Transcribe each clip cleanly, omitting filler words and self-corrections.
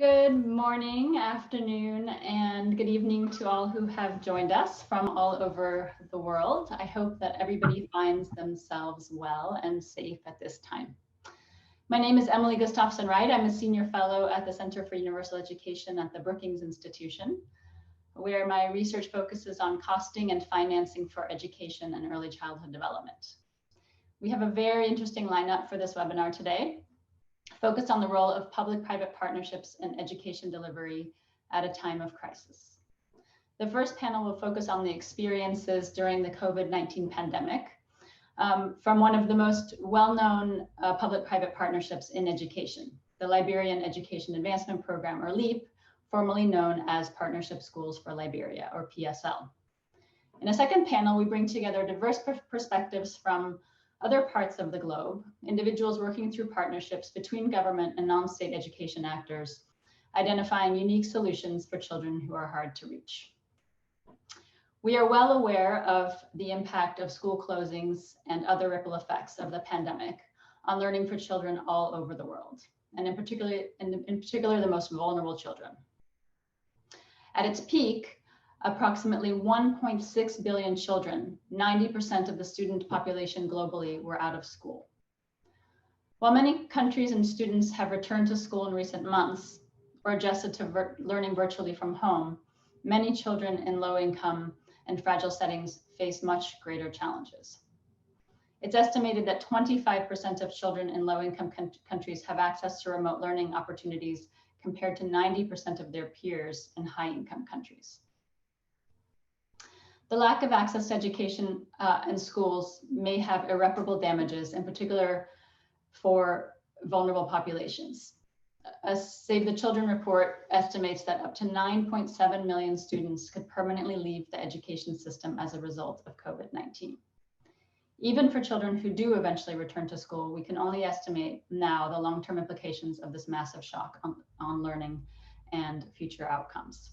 Good morning, afternoon, and good evening to all who have joined us from all over the world. I hope that everybody finds themselves well and safe at this time. My name is Emily Gustafson Wright. I'm a senior fellow at the Center for Universal Education at the Brookings Institution, where my research focuses on costing and financing for education and early childhood development. We have a very interesting lineup for this webinar today, focused on the role of public-private partnerships in education delivery at a time of crisis. The first panel will focus on the experiences during the COVID-19 pandemic from one of the most well-known public-private partnerships in education, the Liberian Education Advancement Program, or LEAP, formerly known as Partnership Schools for Liberia, or PSL. In a second panel, we bring together diverse perspectives from other parts of the globe, individuals working through partnerships between government and non-state education actors, identifying unique solutions for children who are hard to reach. We are well aware of the impact of school closings and other ripple effects of the pandemic on learning for children all over the world, and in particular the most vulnerable children. At its peak, approximately 1.6 billion children, 90% of the student population globally, were out of school. While many countries and students have returned to school in recent months or adjusted to learning virtually from home, many children in low-income and fragile settings face much greater challenges. It's estimated that 25% of children in low-income countries have access to remote learning opportunities compared to 90% of their peers in high-income countries. The lack of access to education and schools may have irreparable damages, in particular for vulnerable populations. A Save the Children report estimates that up to 9.7 million students could permanently leave the education system as a result of COVID-19. Even for children who do eventually return to school, we can only estimate now the long-term implications of this massive shock on learning and future outcomes.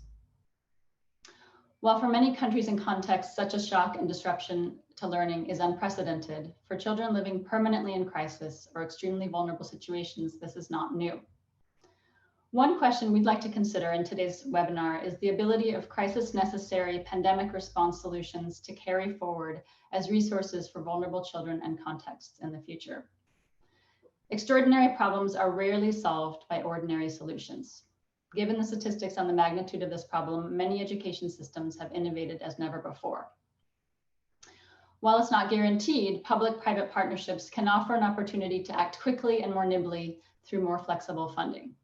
While for many countries and contexts, such a shock and disruption to learning is unprecedented, for children living permanently in crisis or extremely vulnerable situations, this is not new. One question we'd like to consider in today's webinar is the ability of crisis-necessary pandemic response solutions to carry forward as resources for vulnerable children and contexts in the future. Extraordinary problems are rarely solved by ordinary solutions. Given the statistics on the magnitude of this problem, many education systems have innovated as never before. While it's not guaranteed, public-private partnerships can offer an opportunity to act quickly and more nimbly through more flexible funding.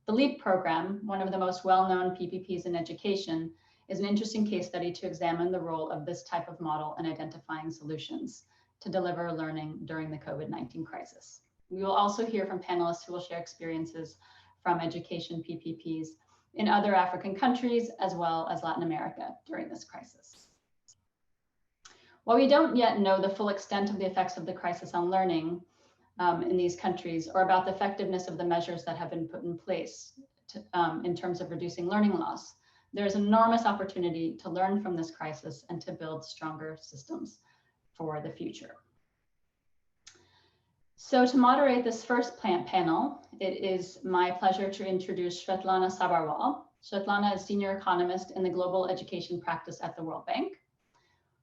The LEAP program, one of the most well-known PPPs in education, is an interesting case study to examine the role of this type of model in identifying solutions to deliver learning during the COVID-19 crisis. We will also hear from panelists who will share experiences from education PPPs in other African countries, as well as Latin America during this crisis. While we don't yet know the full extent of the effects of the crisis on learning in these countries, or about the effectiveness of the measures that have been put in place in terms of reducing learning loss, there's enormous opportunity to learn from this crisis and to build stronger systems for the future. So to moderate this first panel, it is my pleasure to introduce Svetlana Sabarwal. Svetlana is senior economist in the global education practice at the World Bank.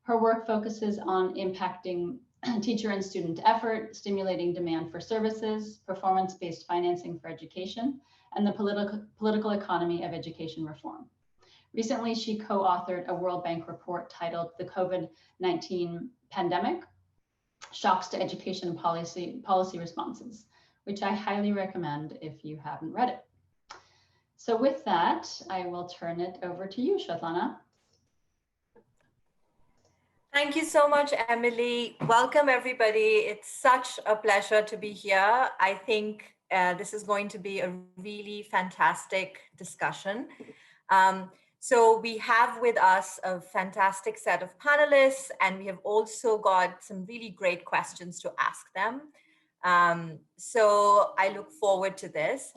Her work focuses on impacting teacher and student effort, stimulating demand for services, performance-based financing for education, and the political economy of education reform. Recently, she co-authored a World Bank report titled The COVID-19 Pandemic, Shocks to Education Policy Responses, which I highly recommend if you haven't read it. So with that, I will turn it over to you, Svetlana. Thank you so much, Emily. Welcome, everybody. It's such a pleasure to be here. I think this is going to be a really fantastic discussion. So we have with us a fantastic set of panelists, and we have also got some really great questions to ask them. So I look forward to this.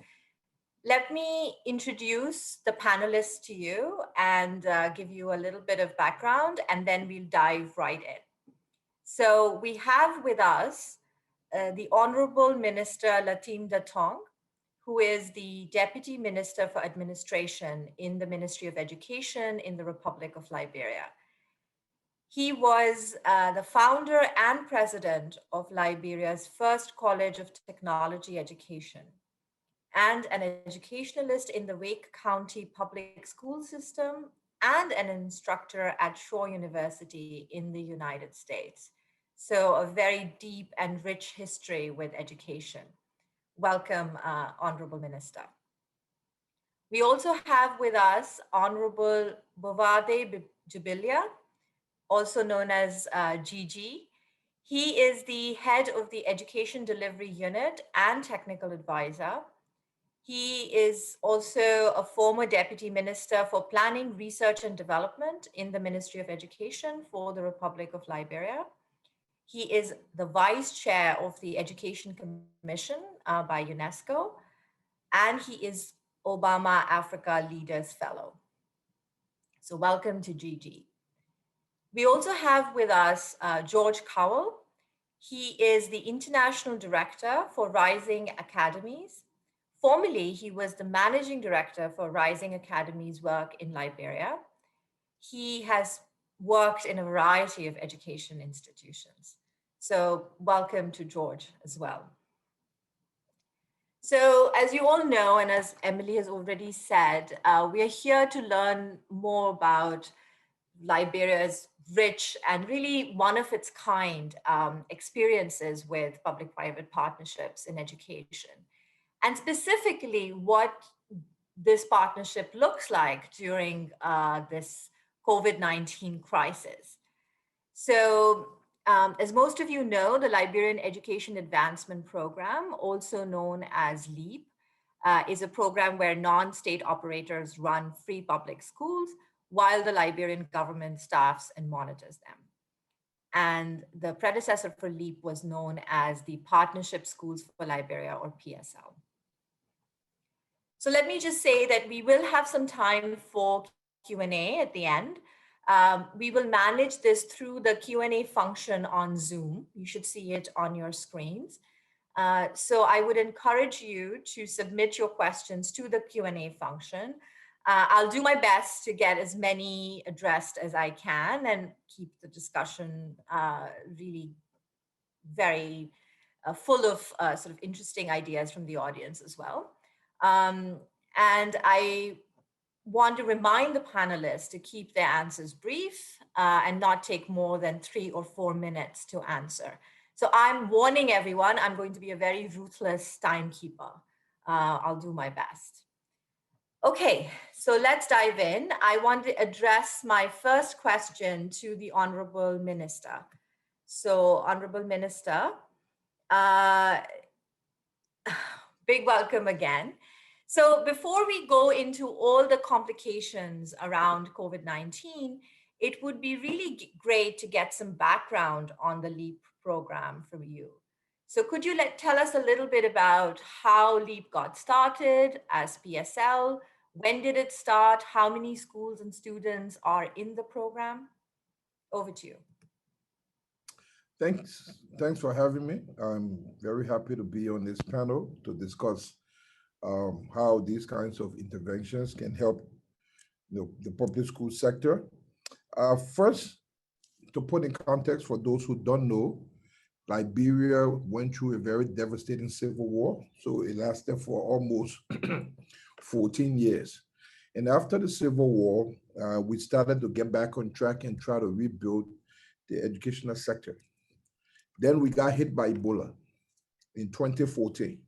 Let me introduce the panelists to you and give you a little bit of background, and then we'll dive right in. So we have with us the Honorable Minister Latinda Tong, who is the Deputy Minister for Administration in the Ministry of Education in the Republic of Liberia. He was the founder and president of Liberia's first College of Technology Education and an educationalist in the Wake County public school system and an instructor at Shaw University in the United States. So a very deep and rich history with education. Welcome, Honorable Minister. We also have with us Honorable Bovade Jibilia, also known as Gigi. He is the head of the Education Delivery Unit and technical advisor. He is also a former Deputy Minister for Planning, Research and Development in the Ministry of Education for the Republic of Liberia. He is the Vice Chair of the Education Commission by UNESCO, and he is Obama Africa Leaders Fellow. So welcome to Gigi. We also have with us George Cowell. He is the International Director for Rising Academies. Formerly, he was the Managing Director for Rising Academies work in Liberia. He has worked in a variety of education institutions. So welcome to George as well. So as you all know, and as Emily has already said, we are here to learn more about Liberia's rich and really one of its kind experiences with public-private partnerships in education. And specifically what this partnership looks like during this COVID-19 crisis. So as most of you know, the Liberian Education Advancement Program, also known as LEAP, is a program where non-state operators run free public schools while the Liberian government staffs and monitors them. And the predecessor for LEAP was known as the Partnership Schools for Liberia, or PSL. So let me just say that we will have some time for Q&A at the end. We will manage this through the Q&A function on Zoom. You should see it on your screens. So I would encourage you to submit your questions to the Q&A function. I'll do my best to get as many addressed as I can and keep the discussion really very full of sort of interesting ideas from the audience as well. And I want to remind the panelists to keep their answers brief and not take more than 3 or 4 minutes to answer. So I'm warning everyone, I'm going to be a very ruthless timekeeper. I'll do my best. Okay, so let's dive in. I want to address my first question to the Honorable Minister. So Honorable Minister, big welcome again. So before we go into all the complications around COVID-19, it would be really great to get some background on the LEAP program from you. So could you tell us a little bit about how LEAP got started as PSL? When did it start? How many schools and students are in the program? Over to you. Thanks for having me. I'm very happy to be on this panel to discuss how these kinds of interventions can help the public school sector. First, to put in context for those who don't know, Liberia went through a very devastating civil war. So it lasted for almost 14 years. And after the civil war, we started to get back on track and try to rebuild the educational sector. Then we got hit by Ebola in 2014.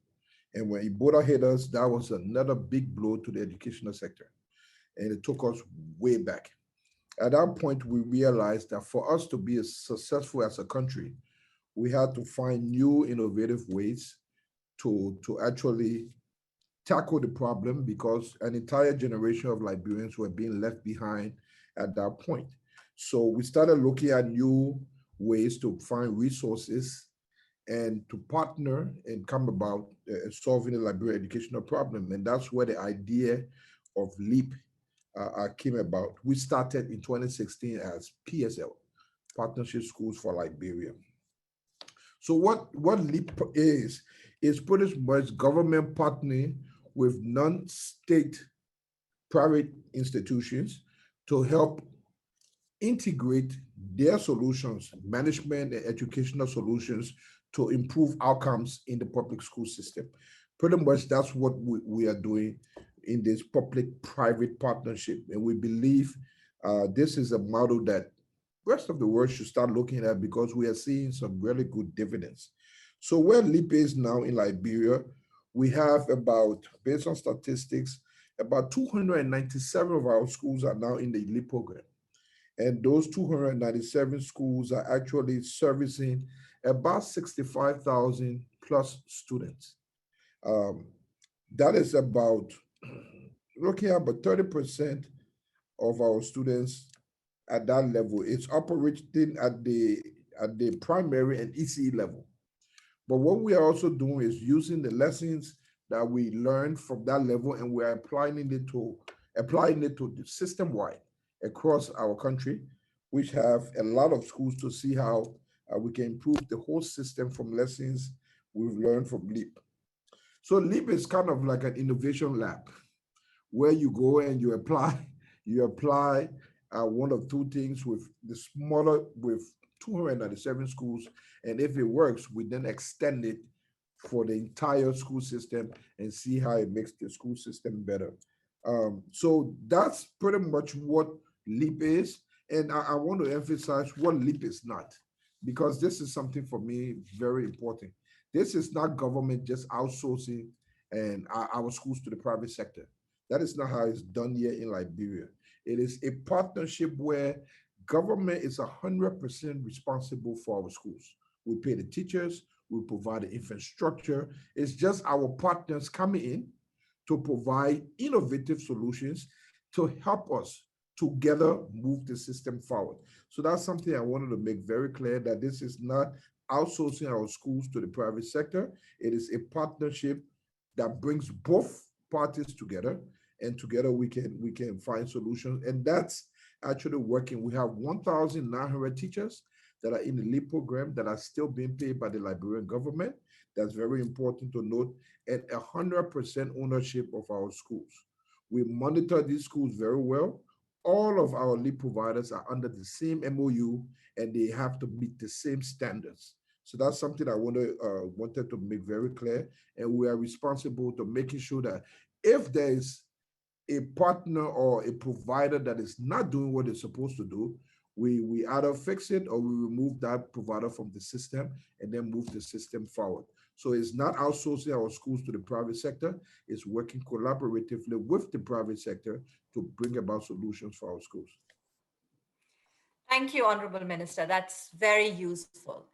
And when Ebola hit us, that was another big blow to the educational sector. And it took us way back. At that point, we realized that for us to be as successful as a country, we had to find new innovative ways to actually tackle the problem, because an entire generation of Liberians were being left behind at that point. So we started looking at new ways to find resources and to partner and come about solving the Liberian educational problem. And that's where the idea of LEAP came about. We started in 2016 as PSL, Partnership Schools for Liberia. So what LEAP is is pretty much government partnering with non-state private institutions to help integrate their solutions, management and educational solutions, to improve outcomes in the public school system. Pretty much that's what we are doing in this public-private partnership. And we believe this is a model that rest of the world should start looking at, because we are seeing some really good dividends. So where LEAP is now in Liberia, we have about, based on statistics, about 297 of our schools are now in the LEAP program. And those 297 schools are actually servicing about 65,000 plus students. That is about, looking at about 30% of our students at that level. It's operating at the primary and ECE level. But what we are also doing is using the lessons that we learned from that level, and we're applying it to the system-wide across our country, which have a lot of schools, to see how we can improve the whole system from lessons we've learned from LEAP. So LEAP is kind of like an innovation lab where you go and you apply one of two things with 297 schools, and if it works, we then extend it for the entire school system and see how it makes the school system better. So that's pretty much what LEAP is. And I want to emphasize what LEAP is not, because this is something for me very important. This is not government just outsourcing and our schools to the private sector. That is not how it's done here in Liberia. It is a partnership where government is 100% responsible for our schools. We pay the teachers, we provide the infrastructure. It's just our partners coming in to provide innovative solutions to help us together move the system forward. So that's something I wanted to make very clear, that this is not outsourcing our schools to the private sector. It is a partnership that brings both parties together, and together we can find solutions. And that's actually working. We have 1,900 teachers that are in the LEAP program that are still being paid by the Liberian government. That's very important to note. And 100% ownership of our schools. We monitor these schools very well. All of our LEAP providers are under the same MOU, and they have to meet the same standards. So that's something I wanted to make very clear. And we are responsible to making sure that if there is a partner or a provider that is not doing what they're supposed to do, we either fix it or we remove that provider from the system and then move the system forward. So it's not outsourcing our schools to the private sector, it's working collaboratively with the private sector to bring about solutions for our schools. Thank you, Honorable Minister. That's very useful.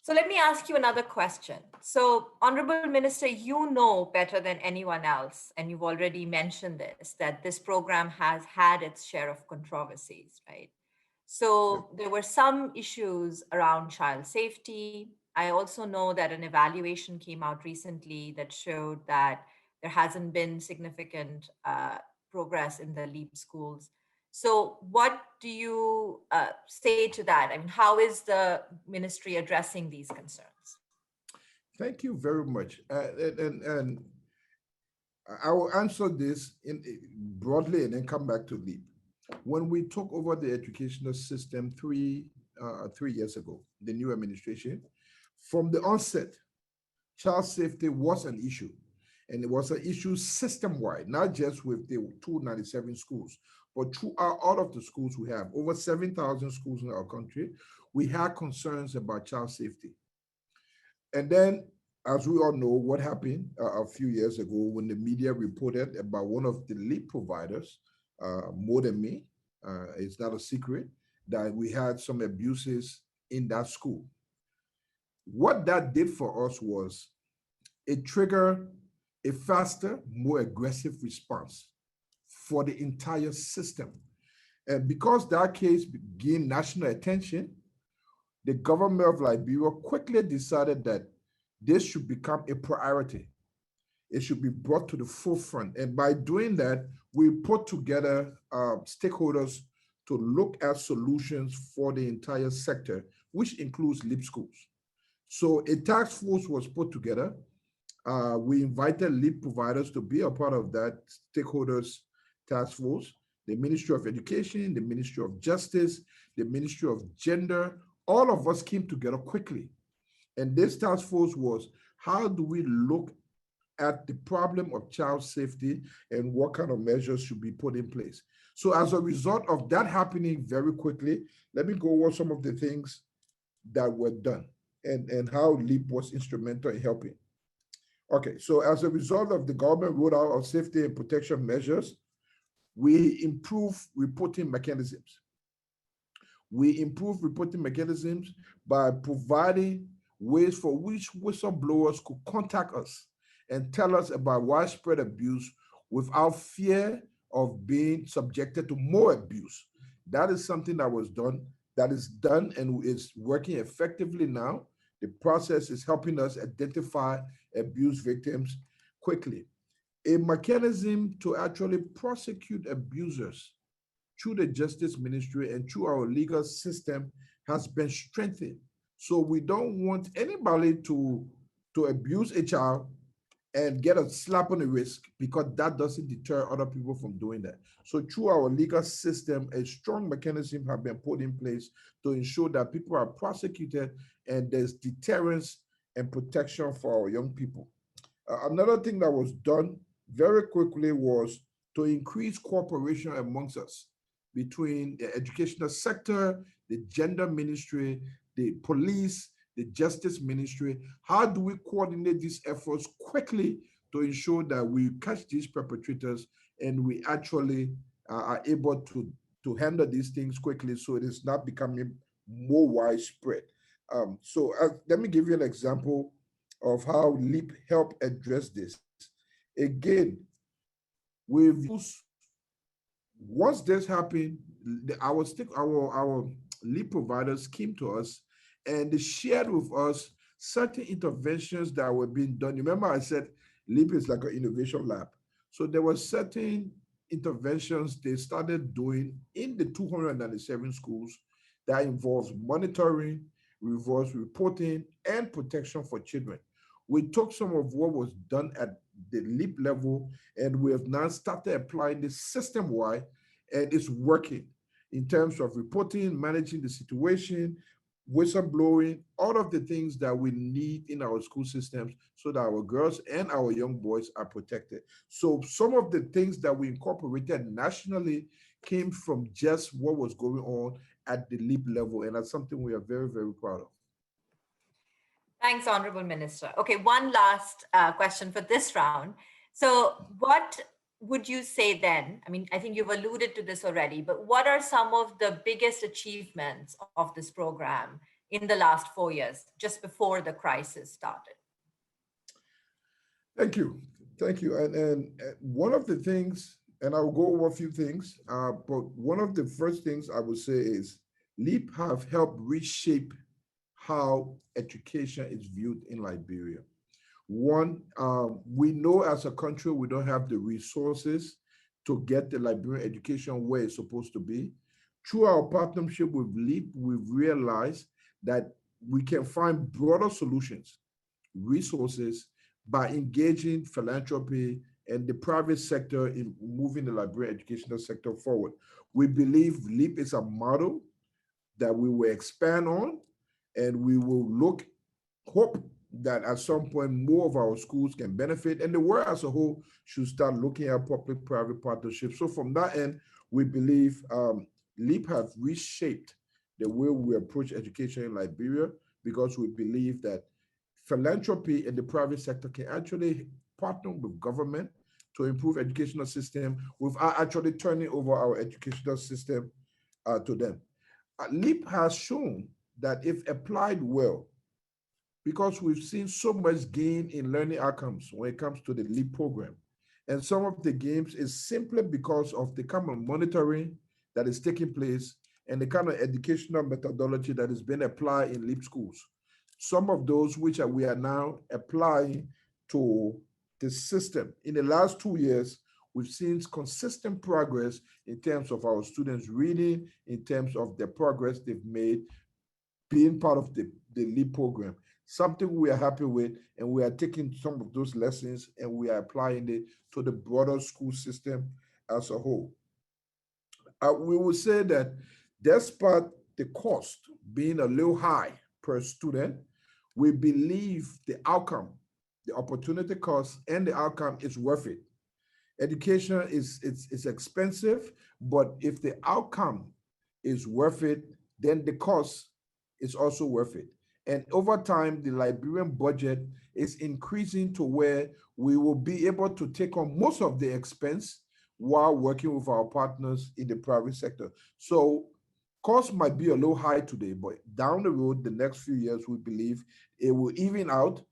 So let me ask you another question. So, Honorable Minister, you know better than anyone else, and you've already mentioned this, that this program has had its share of controversies, right? So there were some issues around child safety. I also know that an evaluation came out recently that showed that there hasn't been significant progress in the LEAP schools. So what do you say to that? I mean, how is the ministry addressing these concerns? Thank you very much. And I will answer this broadly and then come back to LEAP. When we took over the educational system 3 years ago, the new administration, from the onset, child safety was an issue. And it was an issue system-wide, not just with the 297 schools, but throughout all of the schools we have, over 7,000 schools in our country, we had concerns about child safety. And then, as we all know, what happened a few years ago when the media reported about one of the LEAP providers, More Than Me, it's not a secret, that we had some abuses in that school. What that did for us was it triggered a faster, more aggressive response for the entire system. And because that case gained national attention, the government of Liberia quickly decided that this should become a priority. It should be brought to the forefront. And by doing that, we put together stakeholders to look at solutions for the entire sector, which includes LEAP schools. So a task force was put together We invited LEAP providers to be a part of that stakeholders task force. The Ministry of Education, the Ministry of Justice, the Ministry of Gender, all of us came together quickly. And this task force was, how do we look at the problem of child safety and what kind of measures should be put in place? So as a result of that happening very quickly, let me go over some of the things that were done and how LEAP was instrumental in helping. Okay, so as a result of the government rollout of safety and protection measures, we improve reporting mechanisms. We improve reporting mechanisms by providing ways for which whistleblowers could contact us and tell us about widespread abuse without fear of being subjected to more abuse. That is something that was done, that is done and is working effectively now. The process is helping us identify abuse victims quickly. A mechanism to actually prosecute abusers through the Justice Ministry and through our legal system has been strengthened. So we don't want anybody to abuse a child and get a slap on the wrist, because that doesn't deter other people from doing that. So through our legal system, a strong mechanism have been put in place to ensure that people are prosecuted and there's deterrence and protection for our young people. Another thing that was done very quickly was to increase cooperation amongst us between the educational sector, the gender ministry, the police, the justice ministry. How do we coordinate these efforts quickly to ensure that we catch these perpetrators and we actually are able to handle these things quickly so it is not becoming more widespread? Let me give you an example of how LEAP helped address this. Again, we've used, once this happened, our LEAP providers came to us and they shared with us certain interventions that were being done. Remember, I said LEAP is like an innovation lab. So there were certain interventions they started doing in the 297 schools that involves monitoring, involves reporting, and protection for children. We took some of what was done at the LEAP level and we have now started applying this system-wide, and it's working in terms of reporting, managing the situation, whistleblowing, all of the things that we need in our school systems so that our girls and our young boys are protected. So some of the things that we incorporated nationally came from just what was going on at the LEAP level, and that's something we are very, very proud of. Thanks, Honorable Minister. Okay, one last question for this round. So what would you say then? I mean, I think you've alluded to this already, but what are some of the biggest achievements of this program in the last 4 years, just before the crisis started? Thank you. Thank you. And one of the things, and I'll go over a few things, but one of the first things I would say is LEAP have helped reshape how education is viewed in Liberia. One, we know as a country we don't have the resources to get the Liberian education where it's supposed to be. Through our partnership with LEAP, we've realized that we can find broader solutions, resources, by engaging philanthropy and the private sector in moving the Liberian educational sector forward. We believe LEAP is a model that we will expand on, and we will hope that at some point more of our schools can benefit, and the world as a whole should start looking at public-private partnerships. So from that end, we believe LEAP have reshaped the way we approach education in Liberia, because we believe that philanthropy in the private sector can actually partner with government to improve educational system without actually turning over our educational system to them. LEAP has shown that if applied well, because we've seen so much gain in learning outcomes when it comes to the LEAP program. And some of the gains is simply because of the kind of monitoring that is taking place and the kind of educational methodology that is being applied in LEAP schools. Some of those which we are now applying to the system. In the last 2 years, we've seen consistent progress in terms of our students reading, in terms of the progress they've made being part of the LEAP program. something we are happy with, and we are taking some of those lessons and we are applying it to the broader school system as a whole. We will say that despite the cost being a little high per student, we believe the outcome, the opportunity cost, and the outcome is worth it. Education is expensive, but if the outcome is worth it, then the cost is also worth it. And over time, the Liberian budget is increasing to where we will be able to take on most of the expense while working with our partners in the private sector. So cost might be a little high today, but down the road, the next few years, we believe it will even out.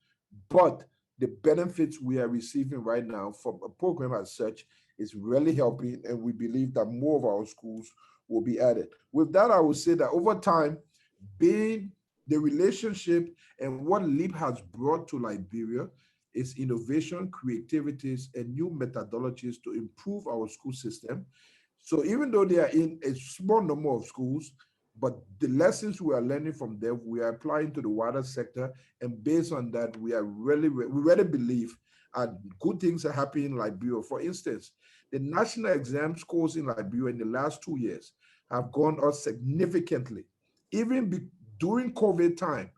But the benefits we are receiving right now from a program as such is really helping, and we believe that more of our schools will be added. With that, I would say that over time, being the relationship and what LEAP has brought to Liberia is innovation, creativities, and new methodologies to improve our school system. So even though they are in a small number of schools, but the lessons we are learning from them, we are applying to the wider sector. And based on that, we really believe good things are happening in Liberia. For instance, the national exam scores in Liberia in the last 2 years have gone up significantly. Even during COVID time,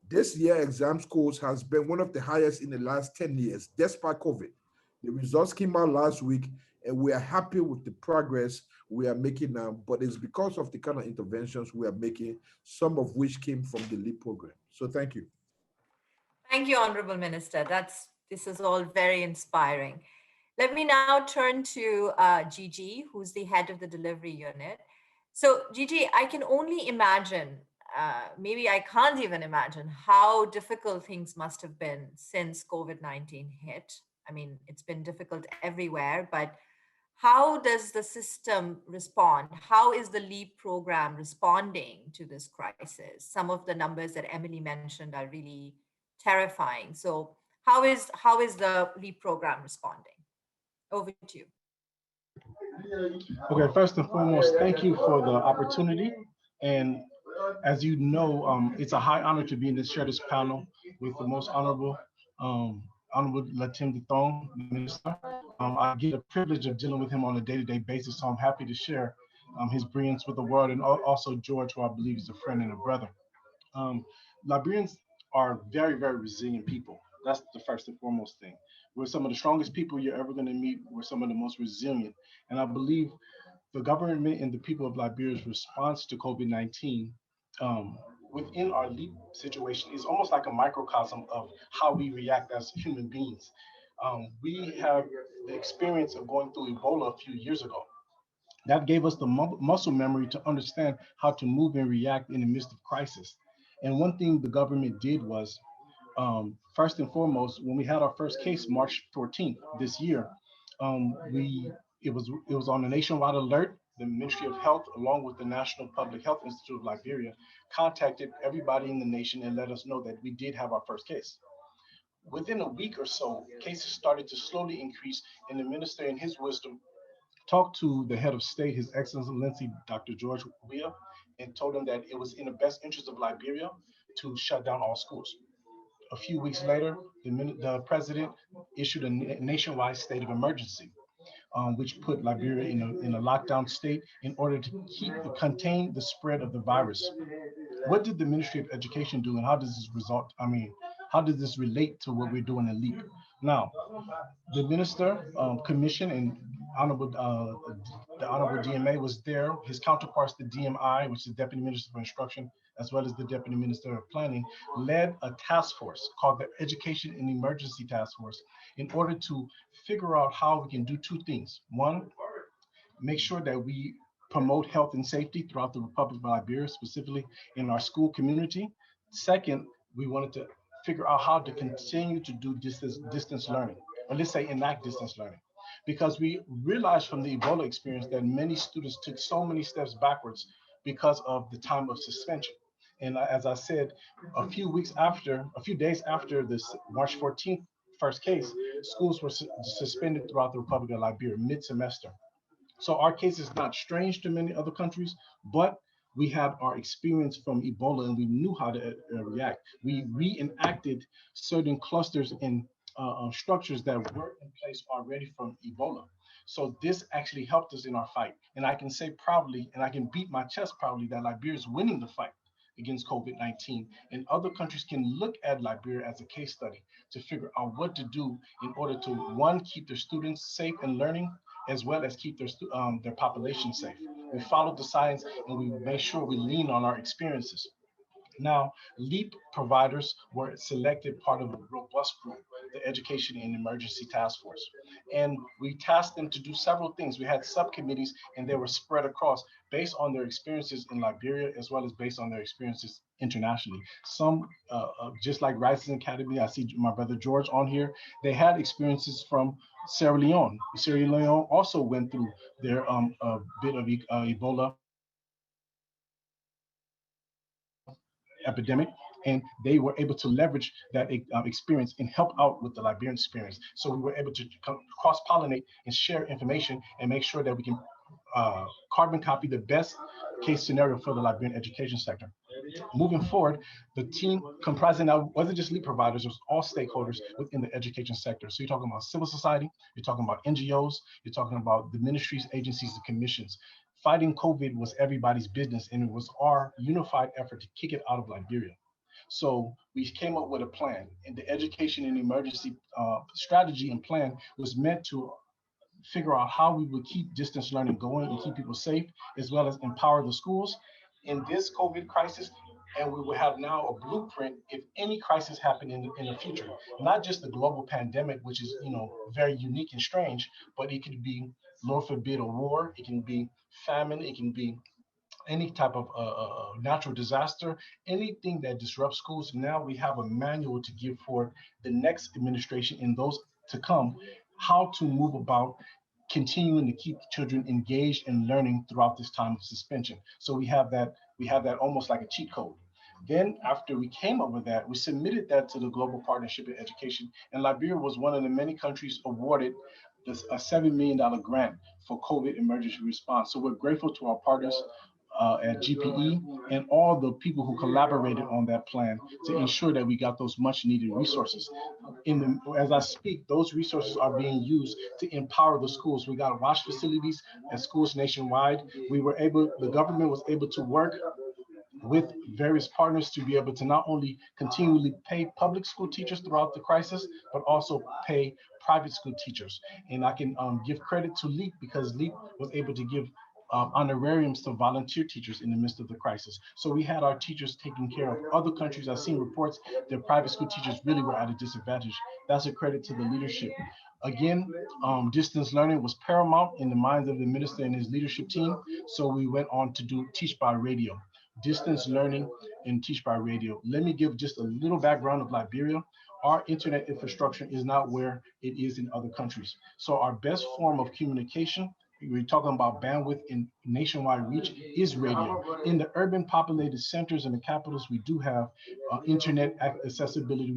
this year exam scores has been one of the highest in the last 10 years, despite COVID. The results came out last week, and we are happy with the progress we are making now, but it's because of the kind of interventions we are making, some of which came from the LEAP program. So thank you. Thank you, Honorable Minister. This is all very inspiring. Let me now turn to Gigi, who's the head of the delivery unit. So Gigi, I can only imagine, maybe I can't even imagine how difficult things must have been since COVID-19 hit. I mean, it's been difficult everywhere, but how does the system respond? How is the LEAP program responding to this crisis? Some of the numbers that Emily mentioned are really terrifying. So how is the LEAP program responding? Over to you. Okay, first and foremost, thank you for the opportunity. And as you know, it's a high honor to be in this share this panel with the most honorable Latim Dithong, Minister. I get a privilege of dealing with him on a day-to-day basis, so I'm happy to share his brilliance with the world, and also George, who I believe is a friend and a brother. Liberians are very, very resilient people. That's the first and foremost thing. We're some of the strongest people you're ever going to meet. We're some of the most resilient. And I believe the government and the people of Liberia's response to COVID-19 within our LEAP situation is almost like a microcosm of how we react as human beings. We have the experience of going through Ebola a few years ago. That gave us the muscle memory to understand how to move and react in the midst of crisis. And one thing the government did was, first and foremost, when we had our first case, March 14th this year, it was on a nationwide alert. The Ministry of Health, along with the National Public Health Institute of Liberia, contacted everybody in the nation and let us know that we did have our first case. Within a week or so, cases started to slowly increase, and the minister, in his wisdom, talked to the head of state, His Excellency Dr. George Weah, and told him that it was in the best interest of Liberia to shut down all schools. A few weeks later, the president issued a nationwide state of emergency, which put Liberia in a lockdown state in order to contain the spread of the virus. What did the Ministry of Education do, and how does this how does this relate to what we're doing in LEAP? Now, the minister, commission, and the Honorable DMA was there. His counterparts, the DMI, which is the Deputy Minister for Instruction, as well as the Deputy Minister of Planning, led a task force called the Education and Emergency Task Force in order to figure out how we can do two things. One, make sure that we promote health and safety throughout the Republic of Liberia, specifically in our school community. Second, we wanted to figure out how to continue to do distance learning, or let's say enact distance learning, because we realized from the Ebola experience that many students took so many steps backwards because of the time of suspension. And as I said, a few days after this March 14th first case, schools were suspended throughout the Republic of Liberia mid-semester. So our case is not strange to many other countries, but we had our experience from Ebola and we knew how to react. We reenacted certain clusters and structures that were in place already from Ebola. So this actually helped us in our fight. And I can say proudly, and I can beat my chest proudly, that Liberia is winning the fight against COVID-19. And other countries can look at Liberia as a case study to figure out what to do in order to, one, keep their students safe and learning, as well as keep their population safe. We followed the science and we made sure we lean on our experiences. Now, LEAP providers were selected part of a robust group, the Education and Emergency Task Force. And we tasked them to do several things. We had subcommittees and they were spread across based on their experiences in Liberia, as well as based on their experiences internationally. Some, just like Rising Academy, I see my brother George on here, they had experiences from Sierra Leone. Sierra Leone also went through their bit of Ebola epidemic, and they were able to leverage that experience and help out with the Liberian experience. So we were able to cross-pollinate and share information and make sure that we can carbon copy the best case scenario for the Liberian education sector. Moving forward, the team comprising now wasn't just LEAP providers, it was all stakeholders within the education sector. So you're talking about civil society, you're talking about NGOs, you're talking about the ministries, agencies, and commissions. Fighting COVID was everybody's business, and it was our unified effort to kick it out of Liberia. So we came up with a plan, and the education and emergency strategy and plan was meant to figure out how we would keep distance learning going and keep people safe, as well as empower the schools in this COVID crisis. And we will have now a blueprint if any crisis happened in the future, not just the global pandemic, which is very unique and strange, but it could be, Lord forbid, a war, it can be famine, it can be any type of natural disaster, anything that disrupts schools. Now we have a manual to give for the next administration and those to come, how to move about continuing to keep children engaged and learning throughout this time of suspension. So we have that almost like a cheat code. Then after we came up with that, we submitted that to the Global Partnership in Education, and Liberia was one of the many countries awarded a $7 million grant for COVID emergency response. So we're grateful to our partners at GPE and all the people who collaborated on that plan to ensure that we got those much needed resources. As I speak, those resources are being used to empower the schools. We got wash facilities at schools nationwide. The government was able to work with various partners to be able to not only continually pay public school teachers throughout the crisis, but also pay private school teachers. And I can give credit to LEAP because LEAP was able to give honorariums to volunteer teachers in the midst of the crisis. So we had our teachers taking care of other countries. I've seen reports that private school teachers really were at a disadvantage. That's a credit to the leadership. Again, distance learning was paramount in the minds of the minister and his leadership team. So we went on to do Teach by Radio. Distance learning and Teach by Radio. Let me give just a little background of Liberia. Our internet infrastructure is not where it is in other countries. So our best form of communication, we're talking about bandwidth and nationwide reach, is radio. In the urban populated centers and the capitals, we do have internet accessibility.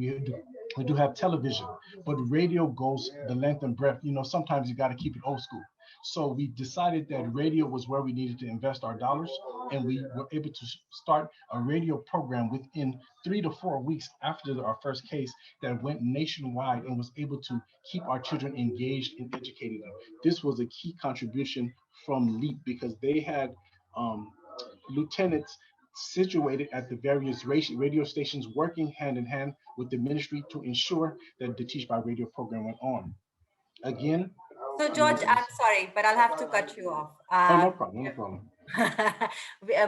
We do have television, but radio goes the length and breadth. Sometimes you got to keep it old school. So we decided that radio was where we needed to invest our dollars, and we were able to start a radio program within 3 to 4 weeks after our first case that went nationwide and was able to keep our children engaged and educating them. This was a key contribution from LEAP because they had lieutenants situated at the various radio stations working hand in hand with the ministry to ensure that the Teach by Radio program went on. Again, so George, I'm sorry, but I'll have to cut you off. No problem.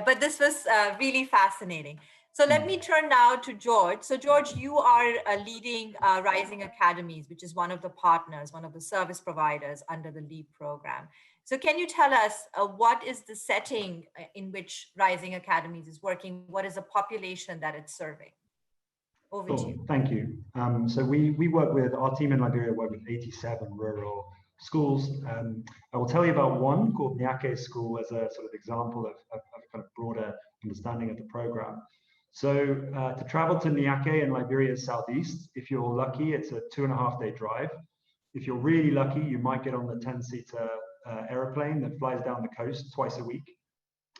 But this was really fascinating. So let me turn now to George. So George, you are leading Rising Academies, which is one of the partners, one of the service providers under the LEAP program. So can you tell us what is the setting in which Rising Academies is working? What is the population that it's serving? Over to you. Thank you. So we work with, our team in Liberia work with 87 rural schools. I will tell you about one called Nyake School as a sort of example of kind of broader understanding of the program. So to travel to Nyake in Liberia's southeast, if you're lucky, it's a 2.5-day drive. If you're really lucky, you might get on the 10-seater aeroplane that flies down the coast twice a week.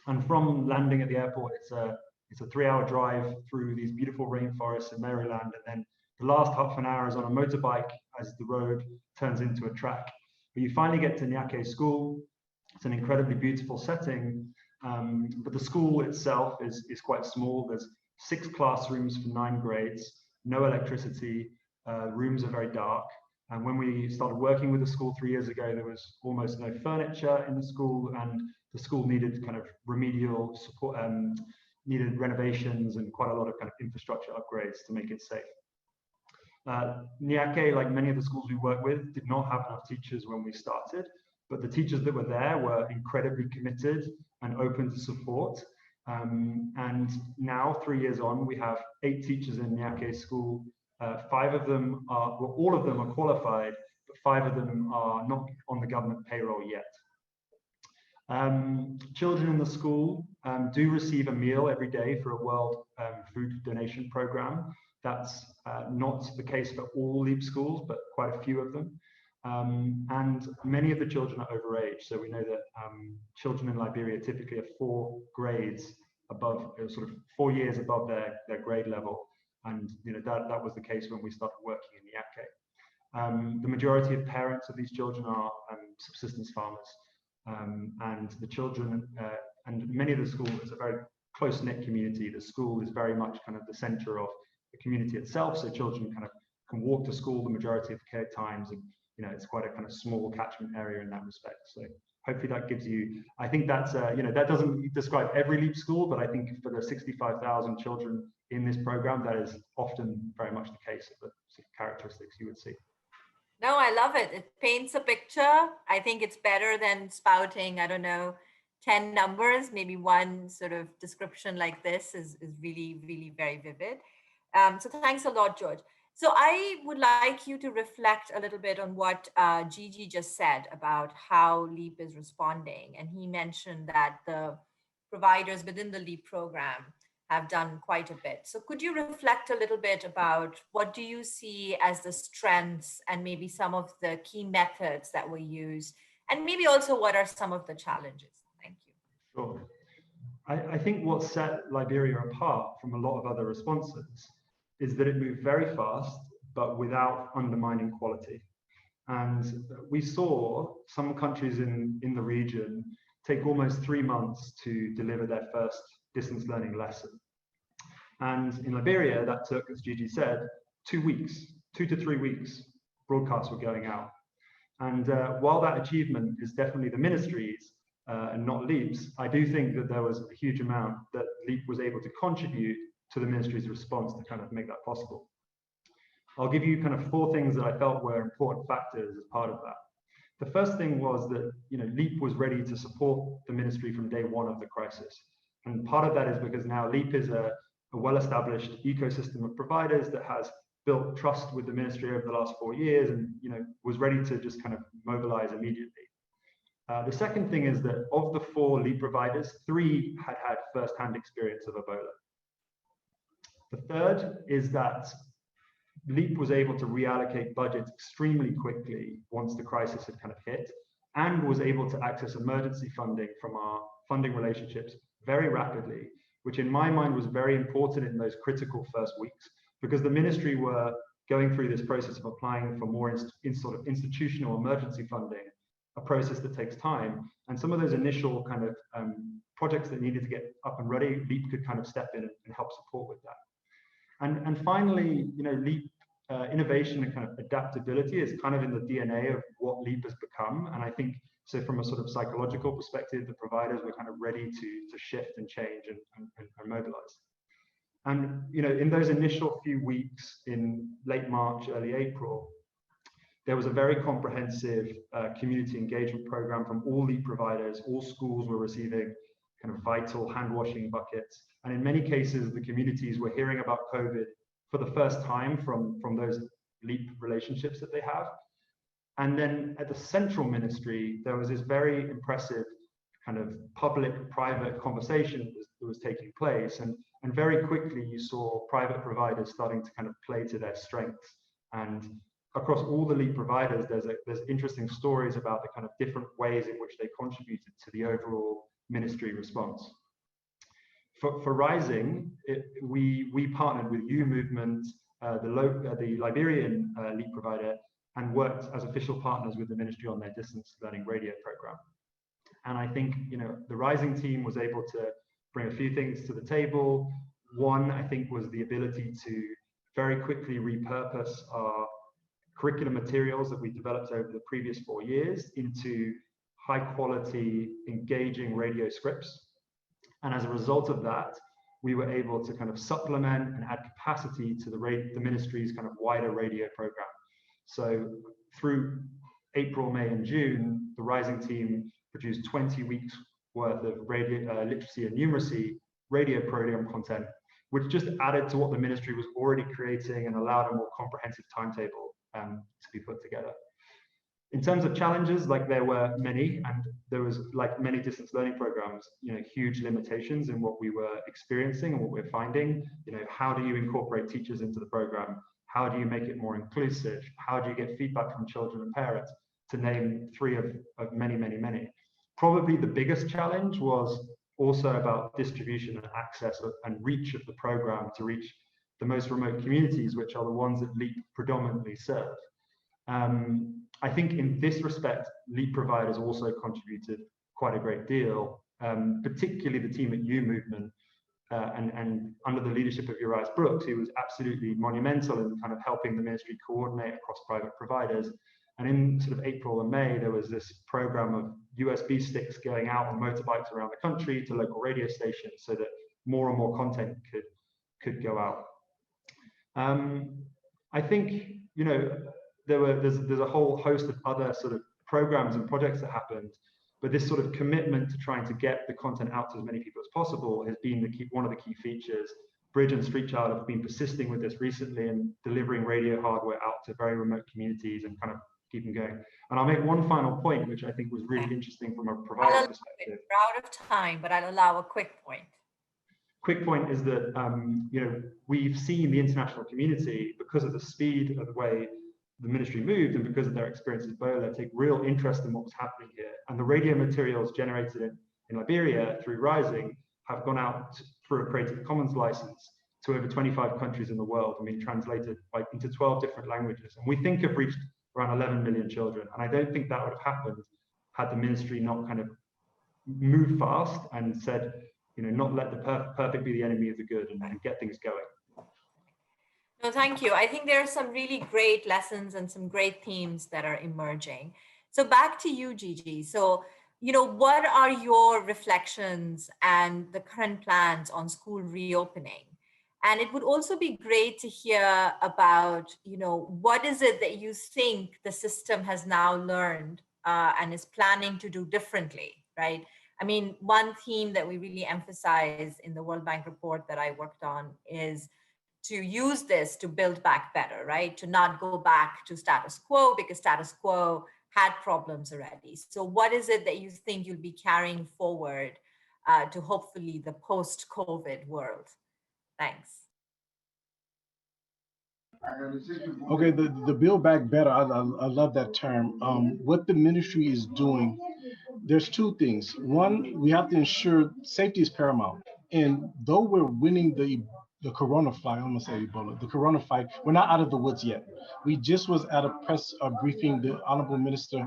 And from landing at the airport, it's a 3-hour drive through these beautiful rainforests in Maryland. And then the last half an hour is on a motorbike as the road turns into a track. But you finally get to Nyake School. It's an incredibly beautiful setting, but the school itself is quite small. There's 6 classrooms for 9 grades, no electricity, rooms are very dark. And when we started working with the school 3 years ago, there was almost no furniture in the school, and the school needed kind of remedial support, needed renovations and quite a lot of kind of infrastructure upgrades to make it safe. Nyake, like many of the schools we work with, did not have enough teachers when we started, but the teachers that were there were incredibly committed and open to support. And now, 3 years on, we have 8 teachers in Nyake School. 5 of them are, well, all of them are qualified, but 5 of them are not on the government payroll yet. Children in the school do receive a meal every day for a World Food Donation Program. That's not the case for all LEAP schools, but quite a few of them. And many of the children are overage. So we know that children in Liberia typically are 4 grades above, sort of 4 years above their grade level. And that was the case when we started working in Nyake. The majority of parents of these children are subsistence farmers. And the children, and many of the schools, it's a very close-knit community. The school is very much kind of the center of the community itself. So children kind of can walk to school the majority of the times, and it's quite a kind of small catchment area in that respect. So hopefully that gives you, I think that's, that doesn't describe every LEAP school, but I think for the 65,000 children in this program, that is often very much the case of the sort of characteristics you would see. No, I love it. It paints a picture. I think it's better than spouting, I don't know, 10 numbers. Maybe one sort of description like this is really, really very vivid. So thanks a lot, George. So I would like you to reflect a little bit on what Gigi just said about how LEAP is responding. And he mentioned that the providers within the LEAP program have done quite a bit. So could you reflect a little bit about what do you see as the strengths and maybe some of the key methods that were used, and maybe also what are some of the challenges? Thank you. Sure. I think what set Liberia apart from a lot of other responses is that it moved very fast, but without undermining quality. And we saw some countries in the region take almost 3 months to deliver their first distance learning lesson. And in Liberia, that took, as Gigi said, 2 weeks, 2 to 3 weeks, broadcasts were going out. And while that achievement is definitely the ministry's and not LEAP's, I do think that there was a huge amount that LEAP was able to contribute to the ministry's response to kind of make that possible. I'll give you kind of 4 things that I felt were important factors as part of that. The first thing was that LEAP was ready to support the ministry from day 1 of the crisis. And part of that is because now LEAP is a well-established ecosystem of providers that has built trust with the ministry over the last 4 years and was ready to just kind of mobilize immediately. The second thing is that of the 4 LEAP providers, 3 had had first-hand experience of Ebola. The third is that LEAP was able to reallocate budgets extremely quickly once the crisis had kind of hit, and was able to access emergency funding from our funding relationships very rapidly, which in my mind was very important in those critical first weeks, because the ministry were going through this process of applying for more sort of institutional emergency funding, a process that takes time. And some of those initial kind of projects that needed to get up and ready, LEAP could kind of step in and help support with that. And finally, LEAP innovation and kind of adaptability is kind of in the DNA of what LEAP has become. And I think, so from a sort of psychological perspective, the providers were kind of ready to shift and change and mobilize. And, in those initial few weeks in late March, early April, there was a very comprehensive community engagement program from all LEAP providers. All schools were receiving kind of vital hand washing buckets. And in many cases, the communities were hearing about COVID for the first time from those LEAP relationships that they have. And then at the central ministry, there was this very impressive kind of public-private conversation that was taking place. And very quickly, you saw private providers starting to kind of play to their strengths. And across all the LEAP providers, there's interesting stories about the kind of different ways in which they contributed to the overall ministry response. For Rising, we partnered with U Movement, the Liberian lead provider, and worked as official partners with the ministry on their distance learning radio program. And I think, the Rising team was able to bring a few things to the table. One, I think, was the ability to very quickly repurpose our curriculum materials that we developed over the previous 4 years into high quality, engaging radio scripts. And as a result of that, we were able to kind of supplement and add capacity to the ministry's kind of wider radio program. So through April, May, and June, the Rising team produced 20 weeks worth of radio literacy and numeracy radio program content, which just added to what the ministry was already creating and allowed a more comprehensive timetable to be put together. In terms of challenges, like there were many, and there was, like many distance learning programs, huge limitations in what we were experiencing and what we're finding. How do you incorporate teachers into the program? How do you make it more inclusive? How do you get feedback from children and parents? To name 3 of many, many, many. Probably the biggest challenge was also about distribution and access and reach of the program to reach the most remote communities, which are the ones that LEAP predominantly serve. I think in this respect, LEAP providers also contributed quite a great deal, particularly the team at U Movement, and under the leadership of Urias Brooks, who was absolutely monumental in kind of helping the ministry coordinate across private providers. And in sort of April and May, there was this program of USB sticks going out on motorbikes around the country to local radio stations so that more and more content could go out. I think, there's a whole host of other sort of programs and projects that happened, but this sort of commitment to trying to get the content out to as many people as possible has been one of the key features. Bridge and Street Child have been persisting with this recently and delivering radio hardware out to very remote communities and kind of keeping going. And I'll make one final point, which I think was really interesting from a provider perspective. We're out of time, but I'll allow a quick point. Quick point is that we've seen the international community, because of the speed of the way the ministry moved and because of their experience with Ebola, take real interest in what was happening here. And the radio materials generated in Liberia through Rising have gone out through a Creative Commons license to over 25 countries in the world and been translated into 12 different languages. And we think have reached around 11 million children. And I don't think that would have happened had the ministry not kind of moved fast and said, not let the perfect be the enemy of the good and get things going. No, thank you. I think there are some really great lessons and some great themes that are emerging. So back to you, Gigi. So, what are your reflections and the current plans on school reopening? And it would also be great to hear about, what is it that you think the system has now learned and is planning to do differently, right? I mean, one theme that we really emphasize in the World Bank report that I worked on is to use this to build back better, right? To not go back to status quo, because status quo had problems already. So what is it that you think you'll be carrying forward to hopefully the post-COVID world? Thanks. Okay, the build back better, I love that term. What the ministry is doing, there's 2 things. One, we have to ensure safety is paramount. And though we're winning the corona fight, I'm gonna say Ebola, the corona fight, we're not out of the woods yet. We just was at a press briefing, the Honorable Minister,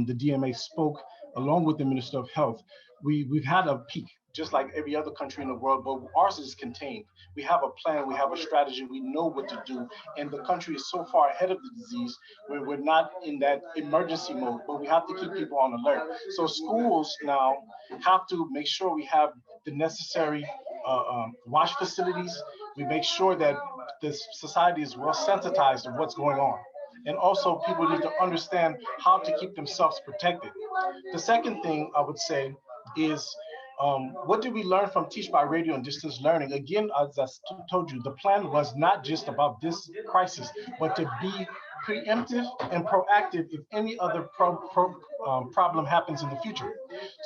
the DMA spoke along with the Minister of Health. We've had a peak, just like every other country in the world, but ours is contained. We have a plan, we have a strategy, we know what to do, and the country is so far ahead of the disease where we're not in that emergency mode, but we have to keep people on alert. So schools now have to make sure we have the necessary wash facilities. We make sure that the society is well sensitized of what's going on. And also people need to understand how to keep themselves protected. The second thing I would say is, what did we learn from Teach by Radio and distance learning? Again, as I told you, the plan was not just about this crisis, but to be preemptive and proactive if any other problem happens in the future.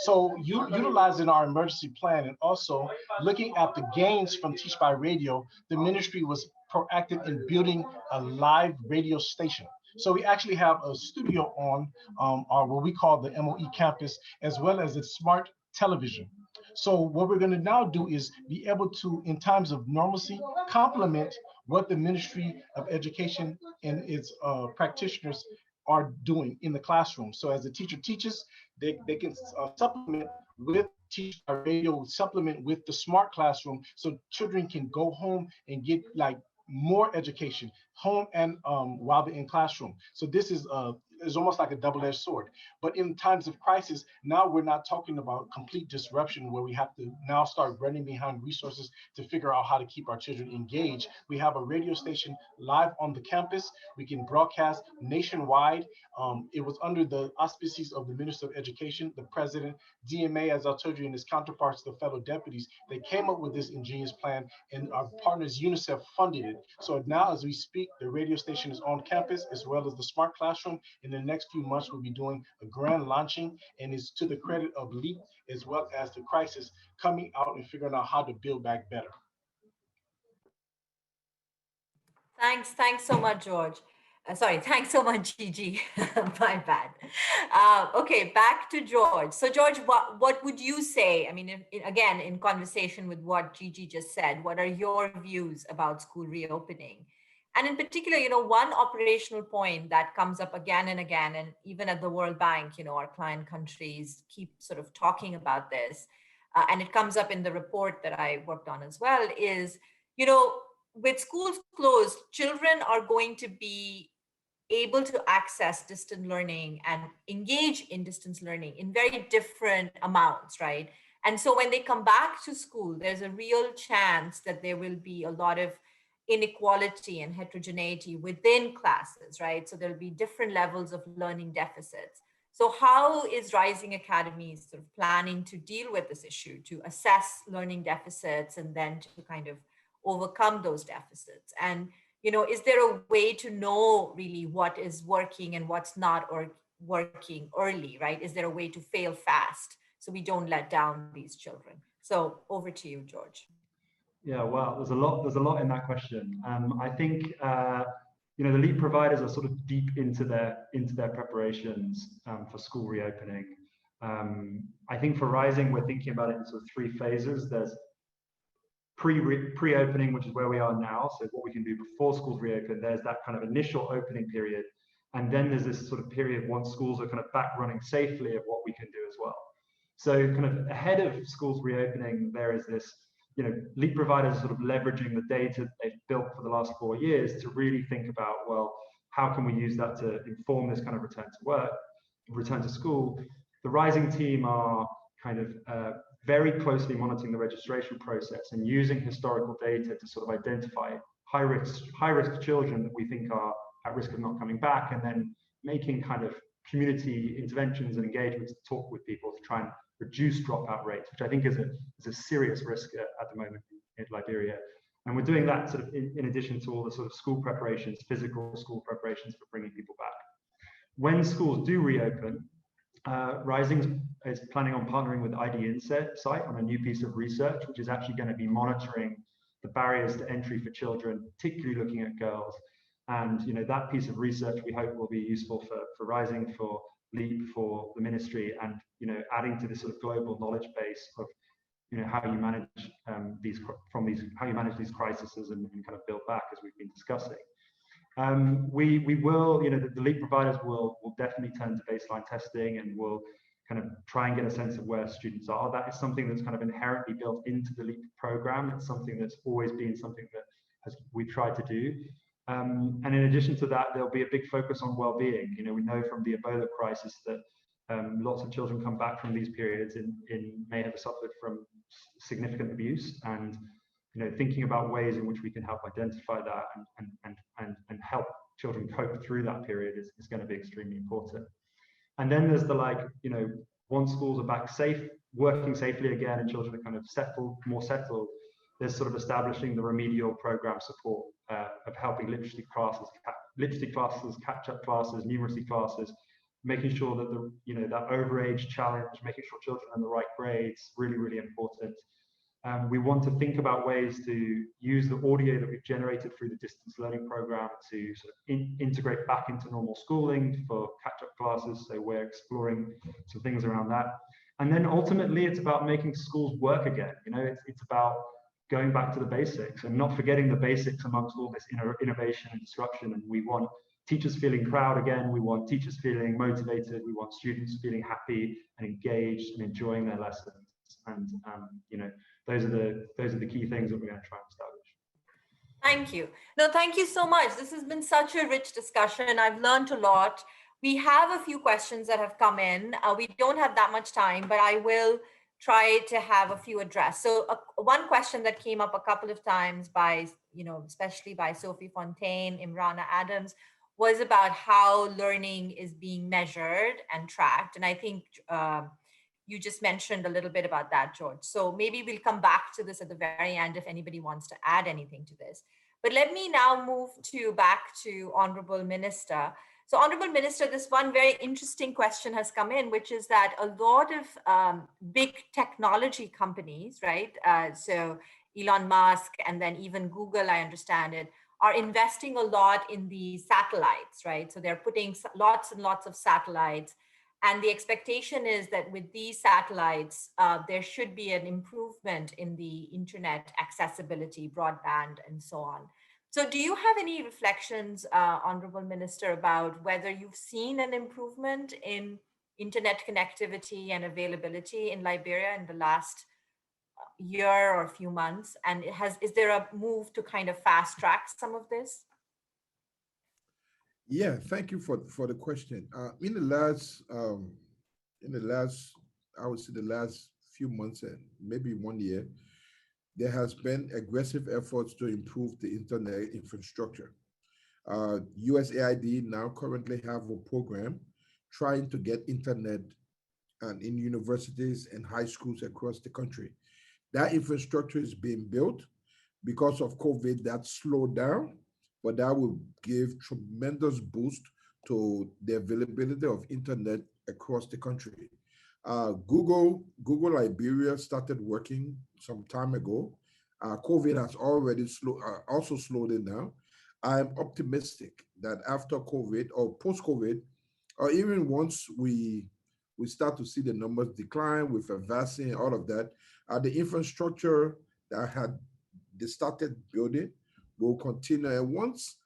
So utilizing our emergency plan and also looking at the gains from Teach by Radio, the ministry was proactive in building a live radio station. So we actually have a studio on our what we call the MOE campus, as well as a smart television. So what we're going to now do is be able to, in times of normalcy, complement what the Ministry of Education and its practitioners are doing in the classroom. So as the teacher teaches, they can supplement with teach by radio, supplement with the smart classroom, so children can go home and get like more education home and while they're in classroom. So this is almost like a double-edged sword. But in times of crisis, now we're not talking about complete disruption where we have to now start running behind resources to figure out how to keep our children engaged. We have a radio station live on the campus. We can broadcast nationwide. It was under the auspices of the Minister of Education, the President, DMA, as I told you, and his counterparts, the fellow deputies. They came up with this ingenious plan, and our partners UNICEF funded it. So now as we speak, the radio station is on campus as well as the smart classroom. In the next few months, we'll be doing a grand launching, and it's to the credit of LEAP as well as the crisis coming out and figuring out how to build back better. Thanks so much, George. Sorry, thanks so much, Gigi. My bad. Okay, back to George. So George, what would you say? I mean, again, in conversation with what Gigi just said, what are your views about school reopening? And in particular, one operational point that comes up again and again, and even at the World Bank, our client countries keep sort of talking about this, and it comes up in the report that I worked on as well, is, with schools closed, children are going to be able to access distance learning and engage in distance learning in very different amounts, right? And so when they come back to school, there's a real chance that there will be a lot of inequality and heterogeneity within classes, right? So there'll be different levels of learning deficits. So how is Rising Academies sort of planning to deal with this issue, to assess learning deficits and then to kind of overcome those deficits? And is there a way to know really what is working and what's not or working early, right? Is there a way to fail fast so we don't let down these children? So over to you, George. Yeah, well, there's a lot in that question. I think the LEAP providers are sort of deep into their preparations for school reopening. I think for Rising, we're thinking about it in sort of three phases. There's pre-opening, which is where we are now, so what we can do before schools reopen. There's that kind of initial opening period, and then there's this sort of period once schools are kind of back running safely of what we can do as well. So kind of ahead of schools reopening, there is this, LEAP providers are sort of leveraging the data they've built for the last 4 years to really think about, well, how can we use that to inform this kind of return to school? The Rising team are kind of very closely monitoring the registration process and using historical data to sort of identify high risk children that we think are at risk of not coming back, and then making kind of community interventions and engagements to talk with people to try and reduce dropout rates, which I think is a serious risk at the moment in Liberia. And we're doing that sort of in addition to all the sort of school preparations, physical school preparations for bringing people back. When schools do reopen, Rising is planning on partnering with ID Insight on a new piece of research, which is actually going to be monitoring the barriers to entry for children, particularly looking at girls. And that piece of research we hope will be useful for Rising, for LEAP, for the ministry, and adding to this sort of global knowledge base of how you manage how you manage these crises and kind of build back, as we've been discussing. We will, the LEAP providers will definitely turn to baseline testing, and will kind of try and get a sense of where students are. That is something that's kind of inherently built into the LEAP program. It's something that's always been something that we've tried to do. And in addition to that, there'll be a big focus on well-being. We know from the Ebola crisis that lots of children come back from these periods and may have suffered from significant abuse, and thinking about ways in which we can help identify that and help children cope through that period is going to be extremely important. And then there's the once schools are back working safely again, and children are kind of more settled, there's sort of establishing the remedial program support of helping literacy classes, catch-up classes, numeracy classes, making sure that that overage challenge, making sure children are in the right grades, really, really important. We want to think about ways to use the audio that we've generated through the distance learning program to sort of integrate back into normal schooling for catch-up classes. So we're exploring some things around that. And then ultimately, it's about making schools work again. You know, it's about going back to the basics and not forgetting the basics amongst all this innovation and disruption. And we want teachers feeling proud again. We want teachers feeling motivated. We want students feeling happy and engaged and enjoying their lessons. And you know, those are the key things that we're going to try and establish. Thank you. No, thank you so much. This has been such a rich discussion. I've learned a lot. We have a few questions that have come in. We don't have that much time, but I will try to have a few addressed. So one question that came up a couple of times by, you know, especially by Sophie Fontaine, Imrana Adams, was about how learning is being measured and tracked. And I think you just mentioned a little bit about that, George. So maybe we'll come back to this at the very end if anybody wants to add anything to this. But let me now move back to Honorable Minister. So Honorable Minister, this one very interesting question has come in, which is that a lot of big technology companies, right? So Elon Musk and then even Google, I understand it, are investing a lot in the satellites, right? So they're putting lots and lots of satellites. And the expectation is that with these satellites, there should be an improvement in the internet accessibility, broadband, and so on. So do you have any reflections, Honorable Minister, about whether you've seen an improvement in internet connectivity and availability in Liberia in the last year or a few months? And is there a move to kind of fast track some of this? Yeah, thank you for the question. In the last, I would say the last few months and maybe 1 year, there has been aggressive efforts to improve the internet infrastructure. USAID now currently have a program trying to get internet and in universities and high schools across the country. That infrastructure is being built. Because of COVID, that slowed down, but that will give tremendous boost to the availability of internet across the country. Google Liberia started working some time ago. COVID has already also slowed it down. I'm optimistic that after COVID or post-COVID, or even once we start to see the numbers decline with a vaccine, all of that, the infrastructure that they started building will continue. And once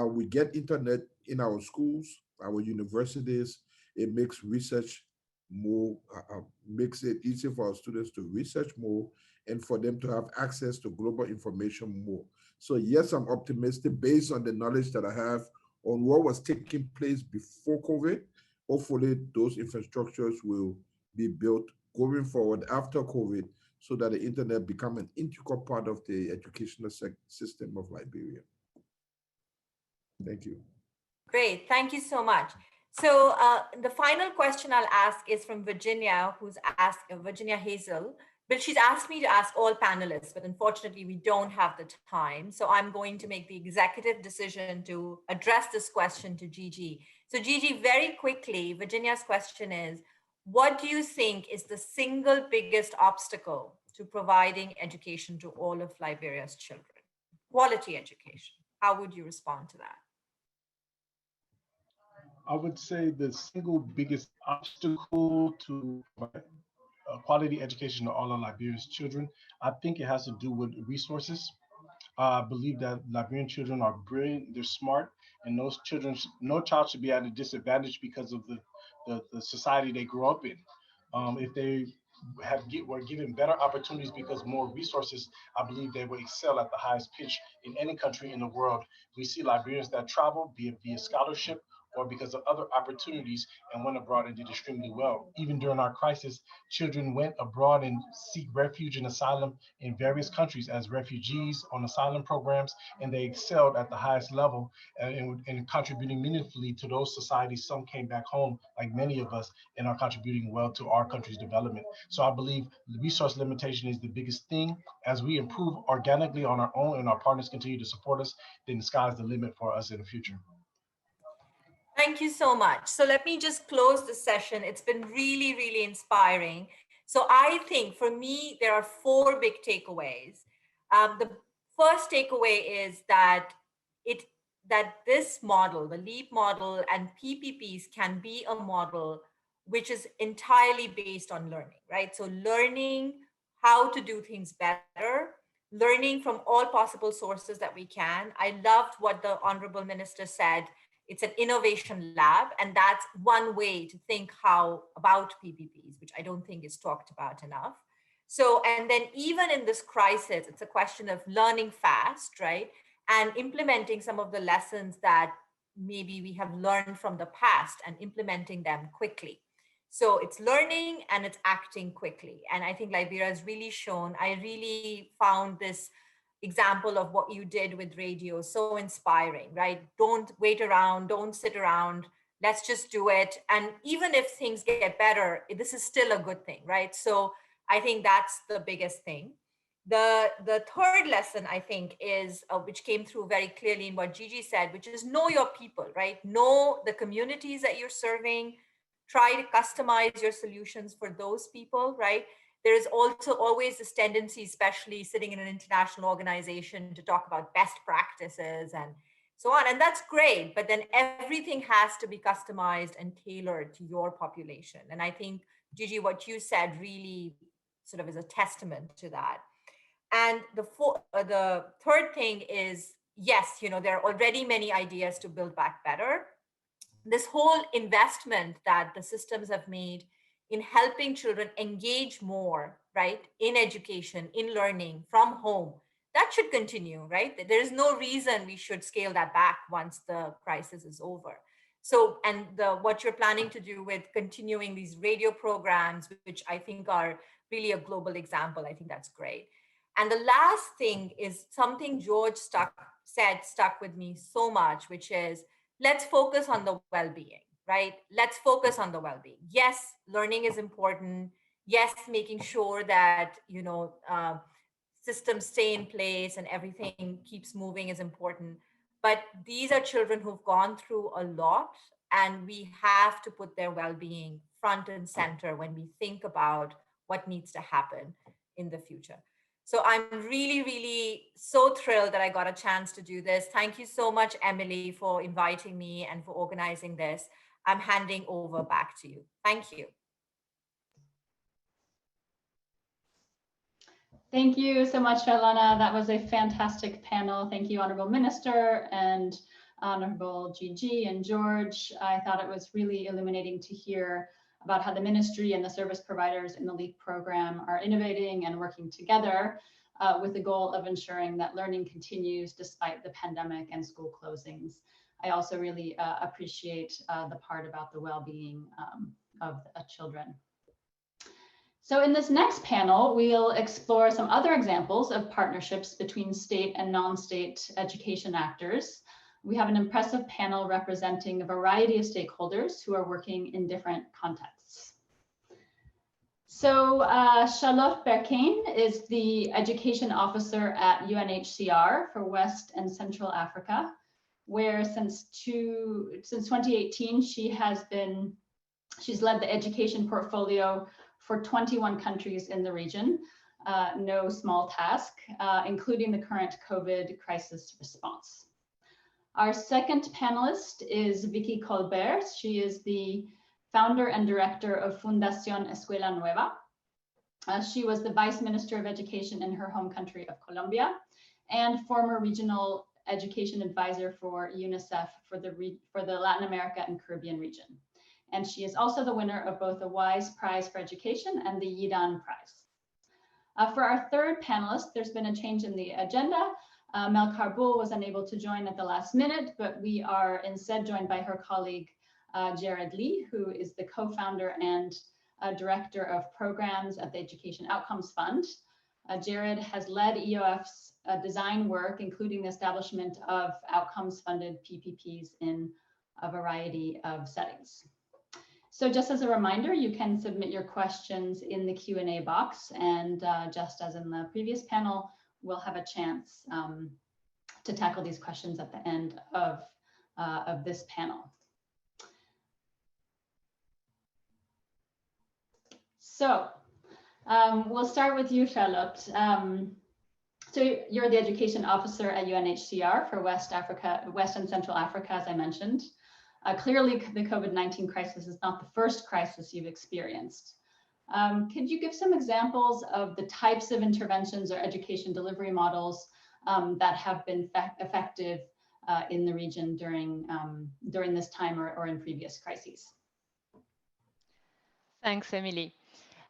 we get internet in our schools, our universities, it makes research more, makes it easier for our students to research more and for them to have access to global information more. So yes, I'm optimistic based on the knowledge that I have on what was taking place before COVID. Hopefully those infrastructures will be built going forward after COVID so that the internet become an integral part of the educational system of Liberia. Thank you. Great, thank you so much. So the final question I'll ask is from Virginia, who's asked, Virginia Hazel, but she's asked me to ask all panelists, but unfortunately we don't have the time. So I'm going to make the executive decision to address this question to Gigi. So Gigi, very quickly, Virginia's question is, what do you think is the single biggest obstacle to providing education to all of Liberia's children? Quality education. How would you respond to that? I would say the single biggest obstacle to quality education to all of Liberia's children, I think it has to do with resources. I believe that Liberian children are brilliant, they're smart, and no child should be at a disadvantage because of the society they grew up in. If they were given better opportunities because more resources, I believe they will excel at the highest pitch in any country in the world. We see Liberians that travel, be it via scholarship or because of other opportunities, and went abroad and did extremely well. Even during our crisis, children went abroad and seek refuge and asylum in various countries as refugees on asylum programs, and they excelled at the highest level and contributing meaningfully to those societies. Some came back home, like many of us, and are contributing well to our country's development. So I believe the resource limitation is the biggest thing. As we improve organically on our own and our partners continue to support us, then the sky's the limit for us in the future. Thank you so much. So let me just close the session. It's been really, really inspiring. So I think for me, there are 4 big takeaways. The first takeaway is that this model, the LEAP model and PPPs can be a model which is entirely based on learning, right? So learning how to do things better, learning from all possible sources that we can. I loved what the Honorable Minister said. It's an innovation lab, and that's one way to think about PPPs, which I don't think is talked about enough. So, and then even in this crisis, it's a question of learning fast, right? And implementing some of the lessons that maybe we have learned from the past and implementing them quickly. So it's learning and it's acting quickly. And I think Liberia has really shown, I really found this example of what you did with radio so inspiring, right? Don't wait around, don't sit around, let's just do it. And even if things get better, this is still a good thing, right? So I think that's the biggest thing. The third lesson, I think, is which came through very clearly in what Gigi said, which is know your people, right? Know the communities that you're serving, try to customize your solutions for those people, right? There is also always this tendency, especially sitting in an international organization, to talk about best practices and so on. And that's great, but then everything has to be customized and tailored to your population. And I think, Gigi, what you said really sort of is a testament to that. And the third thing is, yes, there are already many ideas to build back better. This whole investment that the systems have made in helping children engage more, right, in education, in learning from home, that should continue, right? There is no reason we should scale that back once the crisis is over. So, and what you're planning to do with continuing these radio programs, which I think are really a global example, I think that's great. And the last thing is something George stuck with me so much, which is, let's focus on the well-being, right? Let's focus on the well-being. Yes, learning is important. Yes, making sure that, systems stay in place and everything keeps moving is important. But these are children who've gone through a lot, and we have to put their well-being front and center when we think about what needs to happen in the future. So I'm really, really so thrilled that I got a chance to do this. Thank you so much, Emily, for inviting me and for organizing this. I'm handing over back to you. Thank you. Thank you so much, Shalana. That was a fantastic panel. Thank you, Honorable Minister and Honorable Gigi and George. I thought it was really illuminating to hear about how the ministry and the service providers in the LEAP program are innovating and working together with the goal of ensuring that learning continues despite the pandemic and school closings. I also really appreciate the part about the well-being of children. So in this next panel, we'll explore some other examples of partnerships between state and non-state education actors. We have an impressive panel representing a variety of stakeholders who are working in different contexts. So Charlotte Berkane is the education officer at UNHCR for West and Central Africa, where since 2018, she's led the education portfolio for 21 countries in the region. No small task, including the current COVID crisis response. Our second panelist is Vicky Colbert. She is the founder and director of Fundación Escuela Nueva. She was the Vice Minister of Education in her home country of Colombia and former regional education advisor for UNICEF for the Latin America and Caribbean region. And she is also the winner of both the WISE Prize for Education and the Yidan Prize. For our third panelist, there's been a change in the agenda. Mel Carboul was unable to join at the last minute, but we are instead joined by her colleague, Jared Lee, who is the co-founder and director of programs at the Education Outcomes Fund. Jared has led EOF's design work, including the establishment of outcomes-funded PPPs in a variety of settings. So just as a reminder, you can submit your questions in the Q&A box, and just as in the previous panel, we'll have a chance to tackle these questions at the end of this panel. So We'll start with you, Charlotte. So you're the education officer at UNHCR for West and Central Africa, as I mentioned. Clearly, the COVID-19 crisis is not the first crisis you've experienced. Could you give some examples of the types of interventions or education delivery models that have been effective in the region during this time or in previous crises? Thanks, Emily.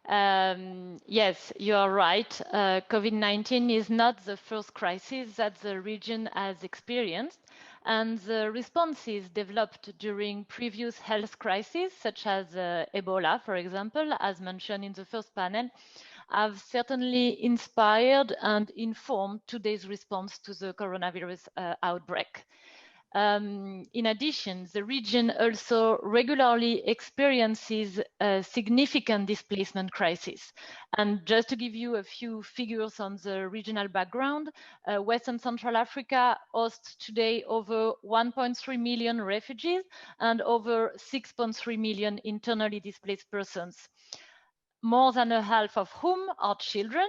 Yes, you are right. COVID-19 is not the first crisis that the region has experienced, and the responses developed during previous health crises, such as Ebola, for example, as mentioned in the first panel, have certainly inspired and informed today's response to the coronavirus outbreak. In addition, the region also regularly experiences a significant displacement crisis. And just to give you a few figures on the regional background, West and Central Africa hosts today over 1.3 million refugees and over 6.3 million internally displaced persons, more than a half of whom are children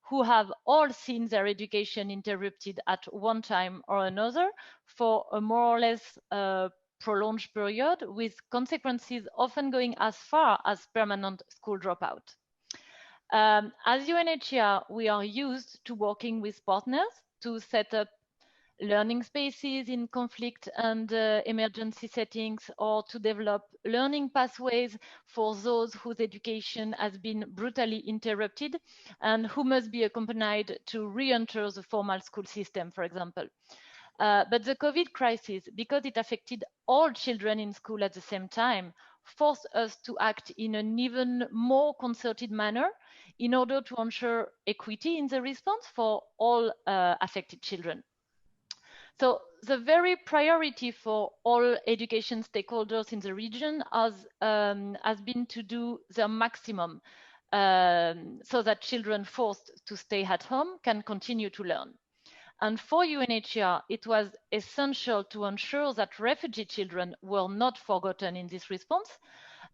who have all seen their education interrupted at one time or another for a more or less prolonged period, with consequences often going as far as permanent school dropout. As UNHCR, we are used to working with partners to set up learning spaces in conflict and emergency settings, or to develop learning pathways for those whose education has been brutally interrupted and who must be accompanied to re-enter the formal school system, for example. But the COVID crisis, because it affected all children in school at the same time, forced us to act in an even more concerted manner in order to ensure equity in the response for all affected children. So the very priority for all education stakeholders in the region has been to do their maximum so that children forced to stay at home can continue to learn. And for UNHCR, it was essential to ensure that refugee children were not forgotten in this response